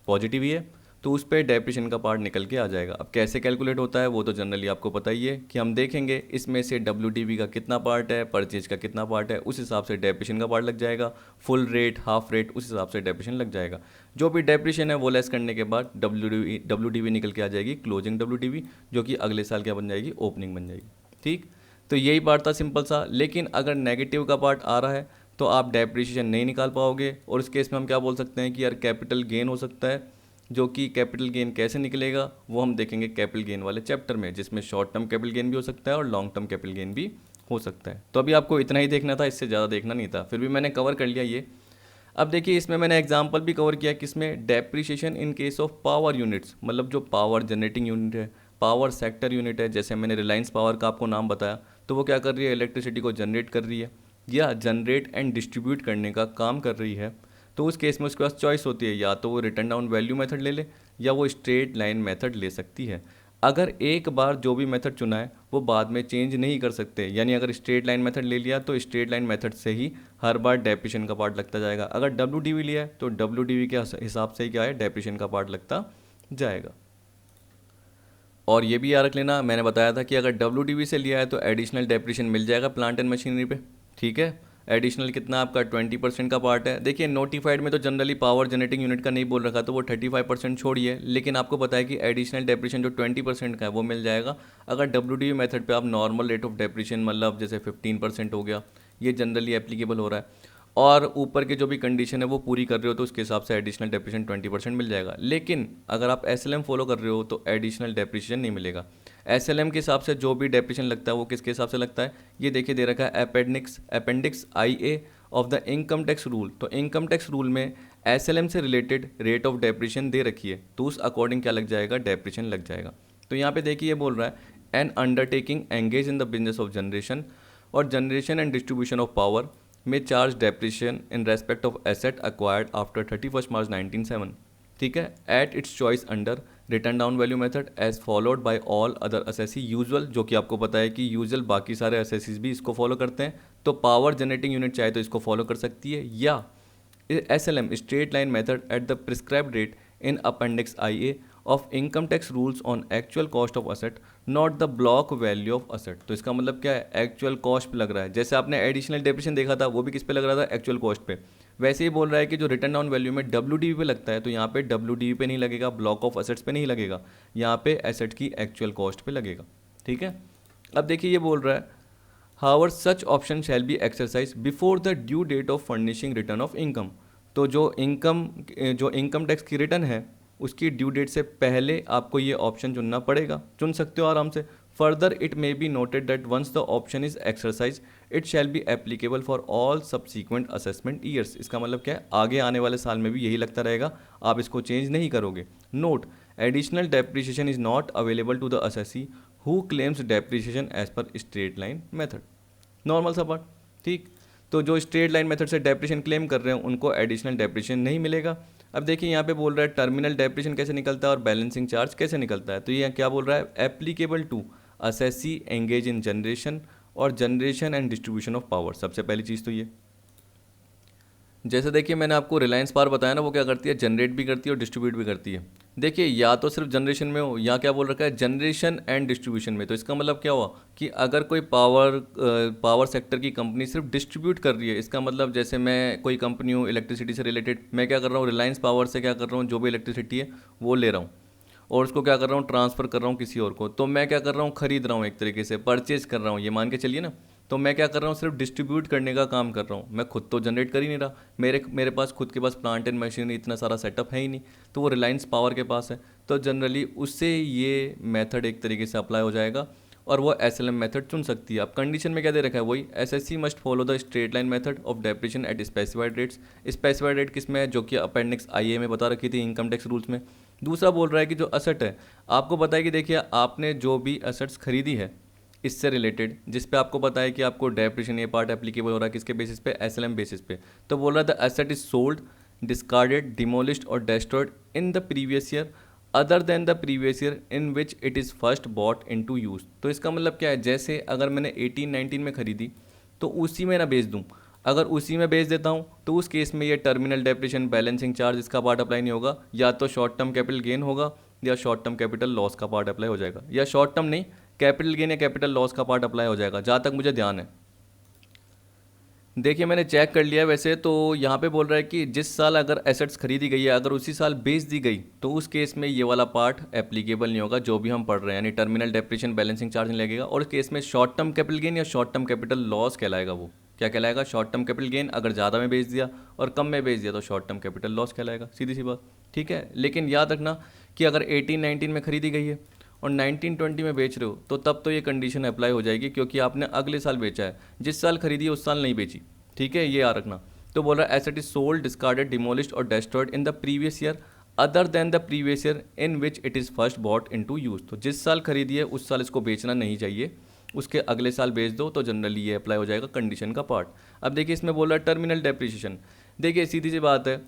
पॉजिटिव ही है, तो उस पर डेप्रिसिएशन का पार्ट निकल के आ जाएगा। अब कैसे कैलकुलेट होता है वो तो जनरली आपको पता ही है कि हम देखेंगे इसमें से WDV का कितना पार्ट है, परचेज का कितना पार्ट है, उस हिसाब से डेप्रिसिएशन का पार्ट लग जाएगा, फुल रेट, हाफ रेट, उस हिसाब से डेप्रिसिएशन लग जाएगा। जो भी डेप्रिसिएशन है वो लेस करने के बाद WDV निकल के आ जाएगी, क्लोजिंग WDV, जो कि अगले साल क्या बन जाएगी, ओपनिंग बन जाएगी, ठीक। तो यही पार्ट था सिंपल सा। लेकिन अगर नेगेटिव का पार्ट आ रहा है तो आप डेप्रिसिएशन नहीं निकाल पाओगे, और इस केस में हम क्या बोल सकते हैं कि यार कैपिटल गेन हो सकता है, जो कि कैपिटल गेन कैसे निकलेगा वो हम देखेंगे कैपिटल गेन वाले चैप्टर में, जिसमें शॉर्ट टर्म कैपिटल गेन भी हो सकता है और लॉन्ग टर्म कैपिटल गेन भी हो सकता है। तो अभी आपको इतना ही देखना था, इससे ज़्यादा देखना नहीं था, फिर भी मैंने कवर कर लिया ये। अब देखिए इसमें मैंने एग्जांपल भी कवर किया किसमें, depreciation in case of power units, मतलब जो पावर जनरेटिंग यूनिट है, पावर सेक्टर यूनिट है, जैसे मैंने रिलायंस पावर का आपको नाम बताया, तो वो क्या कर रही है, इलेक्ट्रिसिटी को जनरेट कर रही है या जनरेट एंड डिस्ट्रीब्यूट करने का काम कर रही है। तो उस केस में उसके पास चॉइस होती है, या तो वो रिटर्न डाउन वैल्यू मेथड ले ले या वो स्ट्रेट लाइन मेथड ले सकती है। अगर एक बार जो भी मेथड चुना है वो बाद में चेंज नहीं कर सकते, यानी अगर स्ट्रेट लाइन मेथड ले लिया तो स्ट्रेट लाइन मेथड से ही हर बार डेप्रिसिएशन का पार्ट लगता जाएगा। अगर डब्ल्यू लिया है तो डब्ल्यू के हिसाब से ही क्या है, डेप्रिसिएशन का पार्ट लगता जाएगा। और ये भी याद रख लेना, मैंने बताया था कि अगर डब्ल्यू से लिया है तो एडिशनल डेप्रिसिएशन मिल जाएगा प्लांट एंड मशीनरी पे, ठीक है। एडिशनल कितना आपका 20% का पार्ट है। देखिए नोटिफाइड में तो जनरली पावर जनरेटिंग यूनिट का नहीं बोल रखा, तो वो 35% छोड़िए, लेकिन आपको पता है कि एडिशनल डेप्रिसिएशन जो 20% का है वो मिल जाएगा अगर डब्ल्यू मेथड पे आप नॉर्मल रेट ऑफ डेप्रिसिएशन मतलब जैसे 15% हो गया, ये जनरली एप्लीकेबल हो रहा है, और ऊपर के जो भी कंडीशन है वो पूरी कर रहे हो तो उसके हिसाब से एडिशनल डेप्रिसिएशन 20% मिल जाएगा। लेकिन अगर आप एसएलएम फॉलो कर रहे हो तो एडिशनल डेप्रिसिएशन नहीं मिलेगा। एसएलएम के हिसाब से जो भी डेप्रिसिएशन लगता है वो किसके हिसाब से लगता है, ये देखिए दे रखा है appendix IA of the income tax rule. तो इनकम टैक्स रूल में एसएलएम से रिलेटेड रेट ऑफ डेप्रिसिएशन दे रखी है, तो उस अकॉर्डिंग क्या लग जाएगा, डेप्रिसिएशन लग जाएगा। तो यहाँ पे देखिए ये बोल रहा है an undertaking engage in the business of generation or generation and distribution of power may charge depreciation in respect of asset acquired after 31 March 1907, ठीक है, at its choice under written down value method as followed by all other assessee usual, जो कि आपको पता है कि usual बाकी सारे असेसीज भी इसको फॉलो करते हैं। तो पावर जनरेटिंग यूनिट चाहे तो इसको फॉलो कर सकती है, या SLM straight line method at the prescribed rate in appendix IA of income tax rules on actual cost of asset not the block value of asset. तो इसका मतलब क्या है, एक्चुअल कॉस्ट पे लग रहा है। जैसे आपने एडिशनल डेप्रिसिएशन देखा था वो भी किस पे लग रहा था, एक्चुअल कॉस्ट पे। वैसे ही बोल रहा है कि जो रिटर्न डाउन वैल्यू में WDV पे लगता है, तो यहाँ पे WDV पे नहीं लगेगा, ब्लॉक ऑफ असेट्स पे नहीं लगेगा, यहाँ पे एसेट की एक्चुअल कॉस्ट पे लगेगा, ठीक है। अब देखिए ये बोल रहा है however such option shall be exercise before the due date of furnishing return of income. तो जो इनकम टैक्स की रिटर्न है उसकी ड्यू डेट से पहले आपको ये ऑप्शन चुनना पड़ेगा, चुन सकते हो आराम से। Further it may be noted that once the option is exercise it shall be applicable for all subsequent assessment years. इसका मतलब क्या है, आगे आने वाले साल में भी यही लगता रहेगा, आप इसको चेंज नहीं करोगे। Note, additional depreciation is not available to the assessee who claims depreciation as per straight line method. Normal सा पार्ट, ठीक। तो जो स्ट्रेट लाइन मेथड से डेप्रिसिएशन क्लेम कर रहे हैं उनको एडिशनल डेप्रिसिएशन नहीं मिलेगा। अब देखिए यहाँ पे बोल रहा है टर्मिनल डेप्रिसिएशन कैसे निकलता है और बैलेंसिंग चार्ज कैसे निकलता है। तो ये क्या बोल रहा है, applicable to assessee engage in generation or generation and distribution of power. सबसे पहली चीज़ तो ये, जैसे देखिए मैंने आपको रिलायंस पावर बताया ना, वो क्या करती है, जनरेट भी करती है और डिस्ट्रीब्यूट भी करती है। देखिए या तो सिर्फ जनरेशन में हो, या क्या बोल रखा है, जनरेशन एंड डिस्ट्रीब्यूशन में। तो इसका मतलब क्या हुआ कि अगर कोई पावर सेक्टर की कंपनी सिर्फ डिस्ट्रीब्यूट कर रही है, इसका मतलब जैसे मैं कोई कंपनी हूँ इलेक्ट्रिसिटी से रिलेटेड, मैं क्या कर रहा हूँ, रिलायंस पावर से क्या कर रहा हूँ, जो भी इलेक्ट्रिसिटी है वो ले रहा हूँ और उसको क्या कर रहा हूँ, ट्रांसफ़र कर रहा हूँ किसी और को। तो मैं क्या कर रहा हूँ, खरीद रहा हूँ, एक तरीके से परचेज कर रहा हूँ, ये मान के चलिए ना। तो मैं क्या कर रहा हूँ, सिर्फ डिस्ट्रीब्यूट करने का काम कर रहा हूँ, मैं खुद तो जनरेट कर ही नहीं रहा। मेरे पास खुद के पास प्लांट एंड मशीनरी इतना सारा सेटअप है ही नहीं, तो वो रिलायंस पावर के पास है। तो जनरली उससे ये मेथड एक तरीके से अप्लाई हो जाएगा और वो SLM मेथड चुन सकती है। अब कंडीशन में क्या दे रखा है, वही SSC must follow the straight line method of depreciation eight specified rates. Specified rate किस में है, जो कि अपेंडिक्स IA में बता रखी थी इनकम टैक्स रूल्स में। दूसरा बोल रहा है कि जो असेट है, आपको पता है कि देखिए आपने जो भी असेट्स खरीदी है इससे रिलेटेड, जिस पे आपको पता है कि आपको डेप्रिसिएशन ये पार्ट एप्लीकेबल हो रहा है किसके बेसिस पे, SLM बेसिस पे। तो बोल रहा है the asset is sold, discarded, demolished or destroyed in the previous year other than the previous year in which it is first bought into use. तो इसका मतलब क्या है, जैसे अगर मैंने 18-19 में खरीदी तो उसी में ना बेच दूँ। अगर उसी में बेच देता हूँ तो उस केस में ये टर्मिनल डेप्रिसिएशन, बैलेंसिंग चार्ज इसका पार्ट अप्लाई नहीं होगा, या तो शॉर्ट टर्म कैपिटल गेन होगा या शॉर्ट टर्म कैपिटल लॉस का पार्ट अप्लाई हो जाएगा, या शॉर्ट टर्म नहीं, कैपिटल गेन या कैपिटल लॉस का पार्ट अप्लाई हो जाएगा, जहाँ तक मुझे ध्यान है। देखिए मैंने चेक कर लिया वैसे तो यहाँ पे बोल रहा है कि जिस साल अगर एसेट्स खरीदी गई है अगर उसी साल बेच दी गई तो उस केस में ये वाला पार्ट एप्लीकेबल नहीं होगा जो भी हम पढ़ रहे हैं, यानी टर्मिनल डेप्रिसिएशन, बैलेंसिंग चार्ज नहीं लगेगा। और इस केस में शॉर्ट टर्म कैपिटल गेन या शॉर्ट टर्म कैपिटल लॉस कहलाएगा। वो क्या कहलाएगा, शॉर्ट टर्म कैपिटल गेन अगर ज़्यादा में बेच दिया और कम में बेच दिया तो शॉर्ट टर्म कैपिटल लॉस कहलाएगा, सीधी सी बात, ठीक है। लेकिन याद रखना कि अगर 18-19 में खरीदी गई है और 19-20 में बेच रहे हो तो तब तो ये कंडीशन अप्लाई हो जाएगी, क्योंकि आपने अगले साल बेचा है, जिस साल खरीदी है उस साल नहीं बेची, ठीक है, ये याद रखना। तो बोल रहा है asset is sold, discarded, demolished or destroyed in the previous year other than the previous year in which it is first bought into use. तो जिस साल खरीदी है उस साल इसको बेचना नहीं चाहिए, उसके अगले साल बेच दो तो जनरली ये अप्लाई हो जाएगा कंडीशन का पार्ट। अब देखिए इसमें बोल रहा है टर्मिनल डेप्रिसिएशन। देखिए सीधी सी बात है,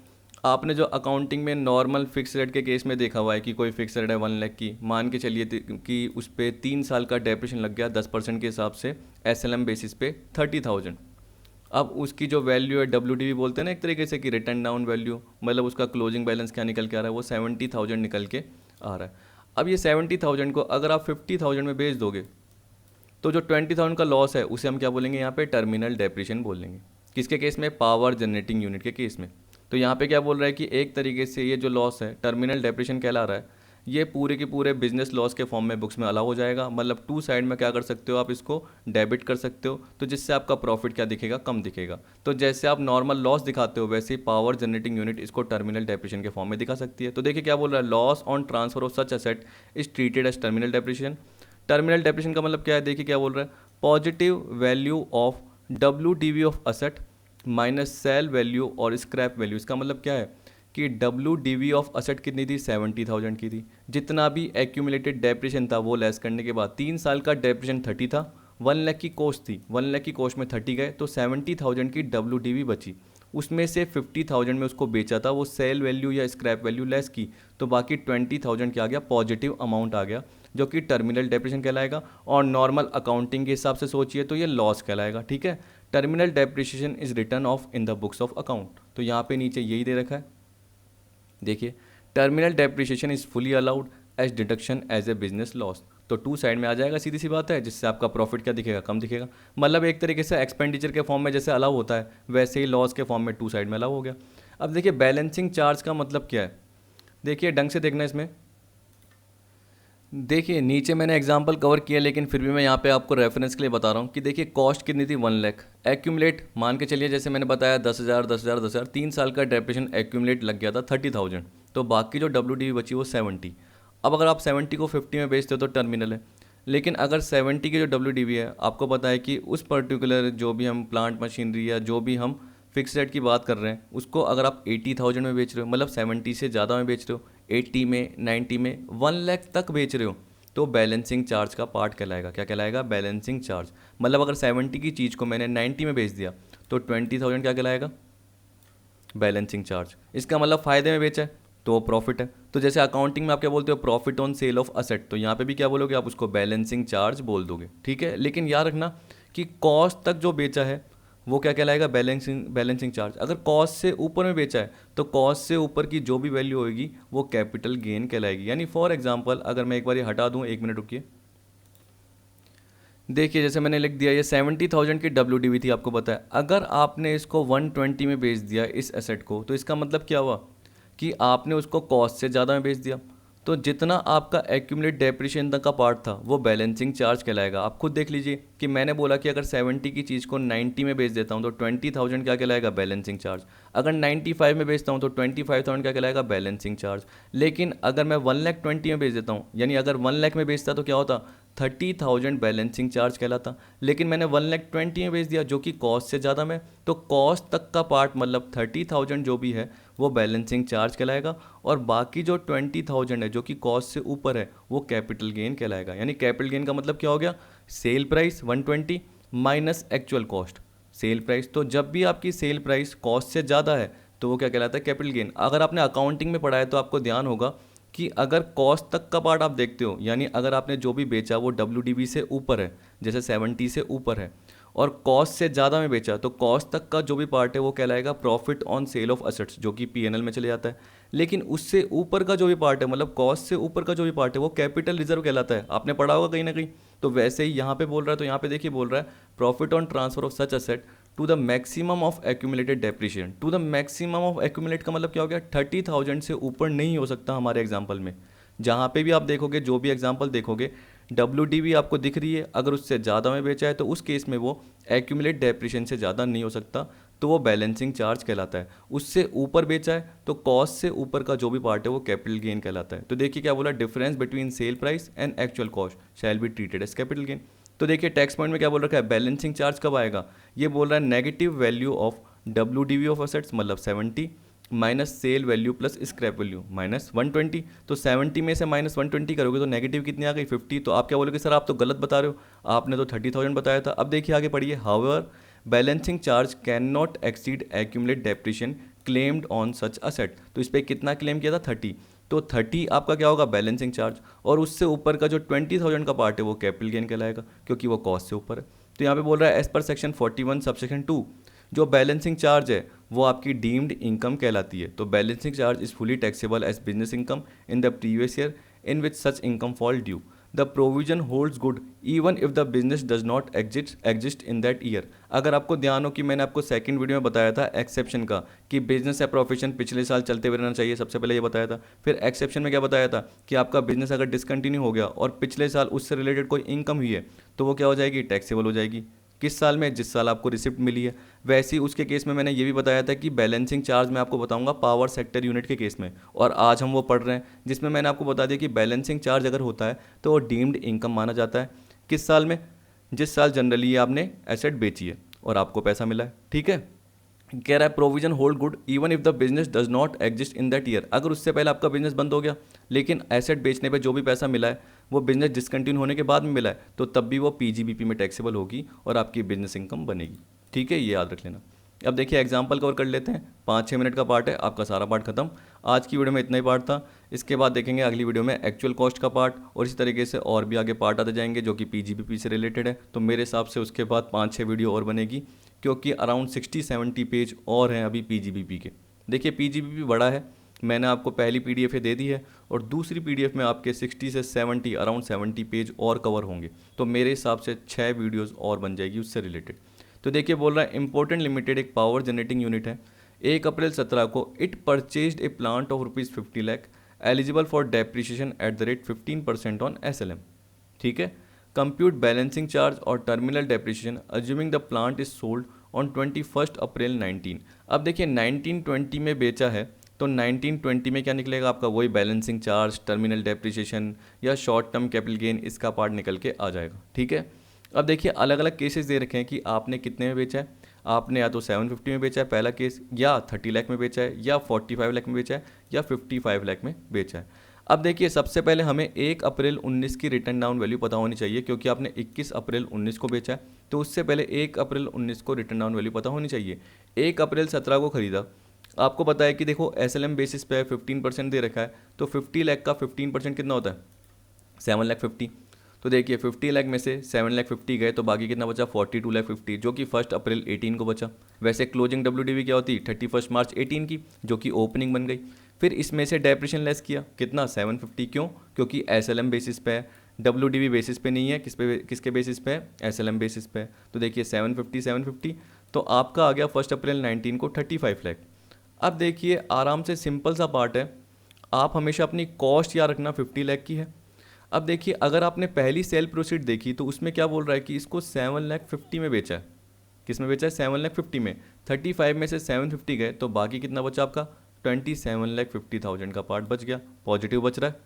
आपने जो अकाउंटिंग में नॉर्मल फिक्स रेट के केस में देखा हुआ है कि कोई फिक्स रेट है 1 लाख की, मान के चलिए कि उस पर 3 साल का डेप्रिसिएशन लग गया 10% के हिसाब से SLM बेसिस पे 30,000। अब उसकी जो वैल्यू है WDV बोलते हैं ना एक तरीके से कि रिटर्न डाउन वैल्यू, मतलब उसका क्लोजिंग बैलेंस क्या निकल के आ रहा है, वो 70,000 निकल के आ रहा है। अब ये 70,000 को अगर आप 50,000 में बेच दोगे तो जो 20,000 का लॉस है उसे हम क्या बोलेंगे यहाँ पे टर्मिनल डेप्रिसिएशन बोलेंगे। किसके केस में? पावर जनरेटिंग यूनिट के केस में। तो यहाँ पे क्या बोल रहा है कि एक तरीके से ये जो लॉस है टर्मिनल डेप्रिसिएशन कहला रहा है, ये पूरे के पूरे बिजनेस लॉस के फॉर्म में बुक्स में अलाउ हो जाएगा। मतलब टू साइड में क्या कर सकते हो, आप इसको डेबिट कर सकते हो, तो जिससे आपका प्रॉफिट क्या दिखेगा, कम दिखेगा। तो जैसे आप नॉर्मल लॉस दिखाते हो वैसे ही पावर जनरेटिंग यूनिट इसको टर्मिनल डेप्रिसिएशन के फॉर्म में दिखा सकती है। तो देखिए क्या बोल रहा है, loss on transfer of such asset is treated as terminal depreciation. Terminal depreciation का मतलब क्या है, देखिए क्या बोल रहा है, positive value of WDV of asset minus sale value और स्क्रैप वैल्यू। इसका मतलब क्या है कि WDV ऑफ असेट कितनी थी, 70,000 की थी। जितना भी एक्यूमुलेटेड डेप्रिसिएशन था वो लेस करने के बाद 3 साल का डेप्रिसिएशन 30 था, 1 लाख की कॉस्ट थी, 1 लाख की कॉस्ट में 30 गए तो 70,000 की WDV बची। उसमें से 50,000 में उसको बेचा था, वो सेल वैल्यू या स्क्रैप वैल्यू लेस की, तो बाकी 20,000 क्या आ गया, पॉजिटिव अमाउंट आ गया, जो कि टर्मिनल डेप्रिसिएशन कहलाएगा। और नॉर्मल अकाउंटिंग के हिसाब से सोचिए तो ये लॉस कहलाएगा। ठीक है, terminal depreciation is written off in the books of account. तो यहाँ पे नीचे यही दे रखा है, देखिए terminal depreciation is fully allowed as deduction as a business loss. तो टू साइड में आ जाएगा, सीधी सी बात है, जिससे आपका प्रॉफिट क्या दिखेगा, कम दिखेगा। मतलब एक तरीके से एक्सपेंडिचर के फॉर्म में जैसे अलाउ होता है वैसे ही लॉस के फॉर्म में टू साइड में अलाउ हो गया। अब देखिए बैलेंसिंग चार्ज का मतलब क्या है, देखिए ढंग से देखना इसमें। देखिए नीचे मैंने एग्जांपल कवर किया लेकिन फिर भी मैं यहाँ पे आपको रेफरेंस के लिए बता रहा हूँ कि देखिए कॉस्ट कितनी थी, 1 लाख। एक्यूमुलेट मान के चलिए जैसे मैंने बताया 10,000 10,000 10,000, 3 साल का डेप्रिसिएशन एक्यूमुलेट लग गया था 30,000, तो बाकी जो WDV बची वो 70। अब अगर आप 70 को 50 में बेचते हो तो टर्मिनल है, लेकिन अगर 70 की जो WDV है, आपको पता है कि उस पर्टिकुलर जो भी हम प्लांट मशीनरी या जो भी हम फिक्स रेट की बात कर रहे हैं उसको अगर आप 80,000 में बेच रहे हो, मतलब 70 से ज़्यादा में बेच रहे हो, 80 में 90 में 1 लाख तक बेच रहे हो, तो बैलेंसिंग चार्ज का पार्ट कहलाएगा। क्या कहलाएगा, बैलेंसिंग चार्ज। मतलब अगर 70 की चीज़ को मैंने 90 में बेच दिया तो 20,000 क्या कहलाएगा, बैलेंसिंग चार्ज। इसका मतलब फ़ायदे में बेचा है तो वो प्रॉफिट है। तो जैसे अकाउंटिंग में आप क्या बोलते हो, profit on sale of asset, तो यहाँ पे भी क्या बोलोगे आप, उसको बैलेंसिंग चार्ज बोल दोगे। ठीक है, लेकिन याद रखना कि कॉस्ट तक जो बेचा है वो क्या कहलाएगा, बैलेंसिंग चार्ज। अगर कॉस्ट से ऊपर में बेचा है तो कॉस्ट से ऊपर की जो भी वैल्यू होगी वो कैपिटल गेन कहलाएगी। यानी फॉर एग्जांपल अगर मैं एक बार ये हटा दूं, 1 मिनट रुकिए, देखिए जैसे मैंने लिख दिया ये 70,000 की WDV थी, आपको पता है। अगर आपने इसको 120 में बेच दिया इस एसेट को, तो इसका मतलब क्या हुआ कि आपने उसको कॉस्ट से ज़्यादा में बेच दिया, तो जितना आपका एक्यूमुलेट डेप्रिसिएशन तक का पार्ट था वो बैलेंसिंग चार्ज कहलाएगा। आप खुद देख लीजिए कि मैंने बोला कि अगर 70 की चीज़ को 90 में बेच देता हूँ तो 20,000 क्या कहलाएगा, बैलेंसिंग चार्ज। अगर 95 में बेचता हूँ तो 25,000 क्या कहलाएगा, बैलेंसिंग चार्ज। लेकिन अगर मैं 1,20,000 में बेच देता हूँ, यानी अगर 1 लाख में बेचता तो क्या होता, 30,000 बैलेंसिंग चार्ज कहलाता। लेकिन मैंने 1,20,000 में बेच दिया जो कि कॉस्ट से ज़्यादा में, तो कॉस्ट तक का पार्ट मतलब 30,000 जो भी है वो बैलेंसिंग चार्ज कहलाएगा, और बाकी जो 20,000 है जो कि कॉस्ट से ऊपर है वो कैपिटल गेन कहलाएगा। यानी कैपिटल गेन का मतलब क्या हो गया, sale price 120 minus actual cost. Sale price, तो जब भी आपकी सेल प्राइस कॉस्ट से ज़्यादा है तो वो क्या कहलाता है, कैपिटल गेन। अगर आपने अकाउंटिंग में पढ़ा है तो आपको ध्यान होगा कि अगर कॉस्ट तक का पार्ट आप देखते हो, यानी अगर आपने जो भी बेचा वो WDV से ऊपर है, जैसे 70 से ऊपर है, और कॉस्ट से ज़्यादा में बेचा, तो कॉस्ट तक का जो भी पार्ट है वो कहलाएगा profit on sale of assets, जो कि P&L में चले जाता है। लेकिन उससे ऊपर का जो भी पार्ट है, मतलब कॉस्ट से ऊपर का जो भी पार्ट है वो कैपिटल रिजर्व कहलाता है। आपने पढ़ा होगा कहीं ना कहीं। तो वैसे ही यहाँ पे बोल रहा है, तो यहाँ पे देखिए बोल रहा है profit on transfer of such asset to the maximum of accumulated depreciation. To the maximum of accumulate का मतलब क्या हो गया, 30,000 से ऊपर नहीं हो सकता हमारे एग्जाम्पल में। जहाँ पे भी आप देखोगे, जो भी एग्जाम्पल देखोगे, WDV आपको दिख रही है, अगर उससे ज़्यादा में बेचा है तो उस केस में वो एक्यूमुलेट डेप्रिसिएशन से ज़्यादा नहीं हो सकता, तो वो बैलेंसिंग चार्ज कहलाता है। उससे ऊपर बेचा है तो कॉस्ट से ऊपर का जो भी पार्ट है वो कैपिटल गेन कहलाता है। तो देखिए क्या बोला, difference between sale price and actual cost shall be treated as capital gain. तो देखिए टैक्स पॉइंट में क्या बोल रखा है, बैलेंसिंग चार्ज कब आएगा, ये बोल रहा है negative value of WDV of assets मतलब 70 minus sale value plus scrap value minus 120। तो 70 में से माइनस 120 करोगे तो नेगेटिव कितनी आ गई 50। तो आप क्या बोलोगे सर आप तो गलत बता रहे हो, आपने तो 30,000 बताया था। अब देखिए आगे पढ़िए, however balancing charge cannot exceed accumulate depreciation claimed on such asset. तो इस पर कितना क्लेम किया था 30। तो 30 आपका क्या होगा बैलेंसिंग चार्ज, और उससे ऊपर का जो 20,000 का पार्ट है वो कैपिटल गेन कहलाएगा क्योंकि वो कॉस्ट से ऊपर है। तो यहाँ पे बोल रहा है एज पर सेक्शन 41 सबसेक्शन 2 जो बैलेंसिंग चार्ज है वो आपकी डीम्ड इनकम कहलाती है। तो balancing charge is fully taxable as business income in the previous year in which such income fall due. The provision holds good even if the business does not exist in that year. अगर आपको ध्यान हो कि मैंने आपको second video में बताया था एक्सेप्शन का कि बिजनेस या प्रोफेशन पिछले साल चलते हुए रहना चाहिए, सबसे पहले ये बताया था। फिर एक्सेप्शन में क्या बताया था कि आपका बिजनेस अगर डिसकंटिन्यू हो गया और पिछले साल उससे रिलेटेड कोई इनकम हुई है तो वो क्या हो जाएगी टैक्सेबल हो जाएगी। किस साल में, जिस साल आपको रिसिप्ट मिली है। वैसे ही उसके केस में मैंने ये भी बताया था कि बैलेंसिंग चार्ज मैं आपको बताऊंगा पावर सेक्टर यूनिट के केस में, और आज हम वो पढ़ रहे हैं जिसमें मैंने आपको बता दिया कि बैलेंसिंग चार्ज अगर होता है तो वो डीम्ड इनकम माना जाता है। किस साल में, जिस साल जनरली आपने एसेट बेची है और आपको पैसा मिला है। ठीक है, कह रहा है provision hold good even if the business does not exist in that year. अगर उससे पहले आपका बिजनेस बंद हो गया लेकिन एसेट बेचने पे जो भी पैसा मिला है वो बिजनेस डिसकंटिन्यू होने के बाद में मिला है तो तब भी वो पीजीबीपी में टैक्सेबल होगी और आपकी बिजनेस इनकम बनेगी। ठीक है, ये याद रख लेना। अब देखिए एग्जाम्पल कवर कर लेते हैं, 5-6 मिनट का पार्ट है, आपका सारा पार्ट खत्म। आज की वीडियो में इतना ही पार्ट था। इसके बाद देखेंगे अगली वीडियो में एक्चुअल कॉस्ट का पार्ट, और इसी तरीके से और भी आगे पार्ट आते जाएंगे जो कि पीजीबीपी से रिलेटेड है। तो मेरे हिसाब से उसके बाद 5-6 वीडियो और बनेगी क्योंकि अराउंड 60-70 पेज और हैं अभी पीजीबीपी के। देखिए पीजीबीपी बड़ा है, मैंने आपको पहली पीडीएफ दे दी है और दूसरी पीडीएफ में आपके 60 से 70 अराउंड 70 पेज और कवर होंगे। तो मेरे हिसाब से 6 वीडियोस और बन जाएगी उससे रिलेटेड। तो देखिए बोल रहा है इम्पोर्टेंट लिमिटेड एक पावर जनरेटिंग यूनिट है। 1 अप्रैल 17 को it purchased A plant of ₹50 lakh eligible for depreciation at the rate 15% on SLM। ठीक है, कंप्यूट बैलेंसिंग चार्ज और terminal depreciation assuming the plant is sold on 21 अप्रैल 19। अब देखिए 1920 में बेचा है तो 1920 में क्या निकलेगा आपका, वही बैलेंसिंग चार्ज, टर्मिनल डेप्रिसिएशन या शॉर्ट टर्म कैपिटल गेन, इसका पार्ट निकल के आ जाएगा। ठीक है, अब देखिए अलग अलग केसेस दे रखे हैं कि आपने कितने में बेचा है। आपने या तो 750 में बेचा है पहला केस, या 30 लाख में बेचा है, या 45 लाख में बेचा है, या 55 लाख में बेचा है। अब देखिए सबसे पहले हमें 1 अप्रैल 19 की रिटर्न डाउन वैल्यू पता होनी चाहिए क्योंकि आपने 21 अप्रैल 19 को बेचा है तो उससे पहले 1 अप्रैल 19 को रिटर्न डाउन वैल्यू पता होनी चाहिए। 1 अप्रैल 17 को खरीदा, आपको पता है कि देखो SLM बेसिस पे 15% दे रखा है तो 50 लाख का 15% कितना होता है 7,50,000। तो देखिए 50 लाख में से 7,50,000 गए तो बाकी कितना बचा 42,50,000 जो कि 1 अप्रैल 18 को बचा। वैसे क्लोजिंग WDV क्या होती 31 मार्च 18 की जो कि ओपनिंग बन गई। फिर इसमें से डेप्रिसिएशन लेस किया कितना 750, क्यों, क्योंकि SLM बेसिस पे है, WDV बेसिस पे नहीं है, किसके बेसिस पे है SLM बेसिस पे है। तो देखिए 750 तो आपका आ गया 1 अप्रैल 19 को 35 लाख। अब देखिए आराम से सिंपल सा पार्ट है, आप हमेशा अपनी कॉस्ट याद रखना 50 लाख की है। अब देखिए अगर आपने पहली सेल प्रोसीड देखी तो उसमें क्या बोल रहा है कि इसको 7,50,000 में बेचा है। किस में बेचा है 7,50,000 में। 35 में से 750 गए तो बाकी कितना बचा आपका 27,50,000 का पार्ट बच गया, पॉजिटिव बच रहा है।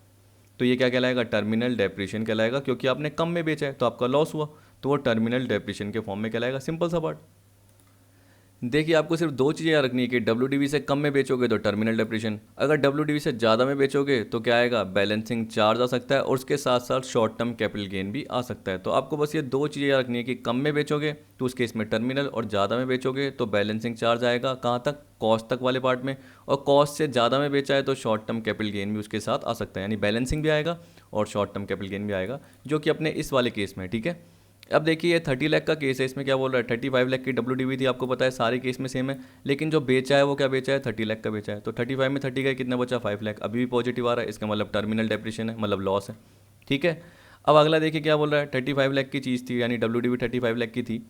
तो ये क्या कहलाएगा टर्मिनल डेप्रिसिएशन कहलाएगा क्योंकि आपने कम में बेचा है तो आपका लॉस हुआ तो वो टर्मिनल डेप्रिसिएशन के फॉर्म में कहलाएगा। सिंपल सा पार्ट। देखिए आपको सिर्फ 2 चीज़ें याद रखनी है कि WDV से कम में बेचोगे तो टर्मिनल डेप्रिसिएशन, अगर WDV से ज़्यादा में बेचोगे तो क्या आएगा बैलेंसिंग चार्ज आ सकता है और उसके साथ साथ शॉर्ट टर्म कैपिटल गेन भी आ सकता है। तो आपको बस ये 2 चीज़ें याद रखनी है कि कम में बेचोगे तो उस केस में टर्मिनल और ज़्यादा में बेचोगे तो बैलेंसिंग चार्ज आएगा कहाँ तक कॉस्ट तक वाले पार्ट में, और कॉस्ट से ज़्यादा में बेचा है तो शॉर्ट टर्म कैपिटल गेन भी उसके साथ आ सकता है, यानी बैलेंसिंग भी आएगा और शॉर्ट टर्म कैपिटल गेन भी आएगा जो कि अपने इस वाले केस में। ठीक है, अब देखिए ये 30 लाख का केस है, इसमें क्या बोल रहा है 35 लाख की WDV थी, आपको पता है सारे केस में सेम है, लेकिन जो बेचा है वो क्या बेचा है 30 लाख का बेचा है। तो 35 में 30 गए कितना बचा 5 लाख, अभी भी पॉजिटिव आ रहा है, इसका मतलब टर्मिनल डेप्रिसिएशन है, मतलब लॉस है। ठीक है, अब अगला देखिए क्या बोल रहा है 35 लाख की चीज़ थी, यानी WDV 35 लाख की थी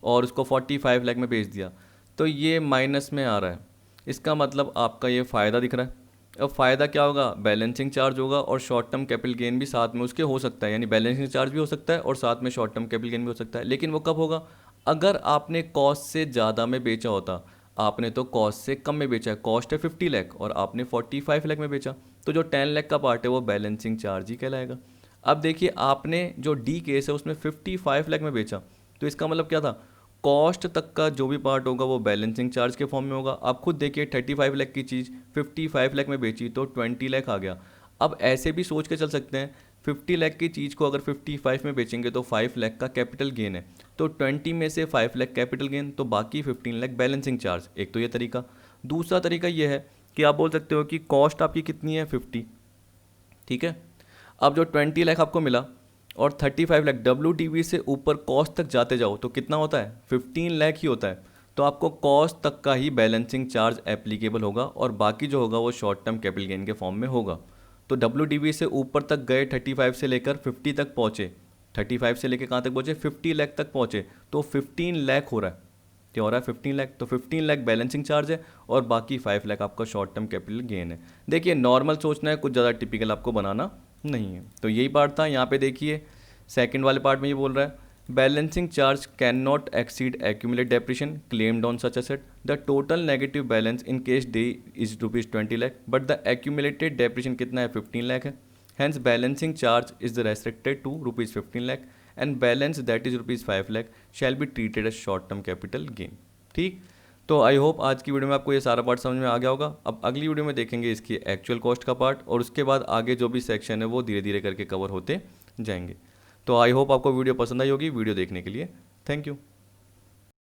और उसको 45 लाख में बेच दिया तो ये माइनस में आ रहा है, इसका मतलब आपका ये फ़ायदा दिख रहा है। अब फ़ायदा क्या होगा बैलेंसिंग चार्ज होगा और शॉर्ट टर्म कैपिटल गेन भी साथ में उसके हो सकता है, यानी बैलेंसिंग चार्ज भी हो सकता है और साथ में शॉर्ट टर्म कैपिटल गेन भी हो सकता है। लेकिन वो कब होगा अगर आपने कॉस्ट से ज़्यादा में बेचा होता, आपने तो कॉस्ट से कम में बेचा है, कॉस्ट है 50 लाख और आपने 45 लाख में बेचा तो जो 10 लाख का पार्ट है वो बैलेंसिंग चार्ज ही कहलाएगा। अब देखिए आपने जो D केस है उसमें 55 लाख में बेचा तो इसका मतलब क्या था कॉस्ट तक का जो भी पार्ट होगा वो बैलेंसिंग चार्ज के फॉर्म में होगा। आप खुद देखिए 35 लाख की चीज़ 55 लाख में बेची तो 20 लाख आ गया। अब ऐसे भी सोच के चल सकते हैं 50 लाख की चीज़ को अगर 55 में बेचेंगे तो 5 लाख का कैपिटल गेन है, तो 20 में से 5 लाख कैपिटल गेन तो बाकी 15 लाख बैलेंसिंग चार्ज। एक तो ये तरीका। दूसरा तरीका ये है कि आप बोल सकते हो कि कॉस्ट आपकी कितनी है 50, ठीक है। अब जो 20 लाख आपको मिला और 35 लाख WDV से ऊपर कॉस्ट तक जाते जाओ तो कितना होता है 15 लाख ही होता है। तो आपको कॉस्ट तक का ही बैलेंसिंग चार्ज एप्लीकेबल होगा और बाकी जो होगा वो शॉर्ट टर्म कैपिटल गेन के फॉर्म में होगा। तो WDV से ऊपर तक गए 35 से लेकर 50 तक पहुँचे, 35 से लेकर कहाँ तक पहुँचे 50 लाख तक पहुँचे, तो 15 लाख हो रहा है। क्या हो रहा है 15 लाख, तो 15 लाख बैलेंसिंग चार्ज है और बाकी 5 लाख आपका शॉर्ट टर्म कैपिटल गेन है। देखिए नॉर्मल सोचना है, कुछ ज़्यादा टिपिकल आपको बनाना नहीं है। तो यही पार्ट था। यहाँ पे देखिए सेकंड वाले पार्ट में ये बोल रहा है balancing charge cannot exceed accumulate depreciation claimed on such asset, the total negative balance in case the is ₹20 lakh but the accumulated depreciation कितना है 15 लाख है। Hence balancing charge is restricted to ₹15 lakh and balance that is ₹5 lakh shall be treated as short term capital gain. ठीक, तो I hope आज की video में आपको ये सारा पार्ट समझ में आ गया होगा। अब अगली वीडियो में देखेंगे इसकी एक्चुअल कॉस्ट का पार्ट और उसके बाद आगे जो भी सेक्शन है वो धीरे धीरे करके कवर होते जाएंगे। तो आई होप आपको वीडियो पसंद आई होगी। वीडियो देखने के लिए थैंक यू।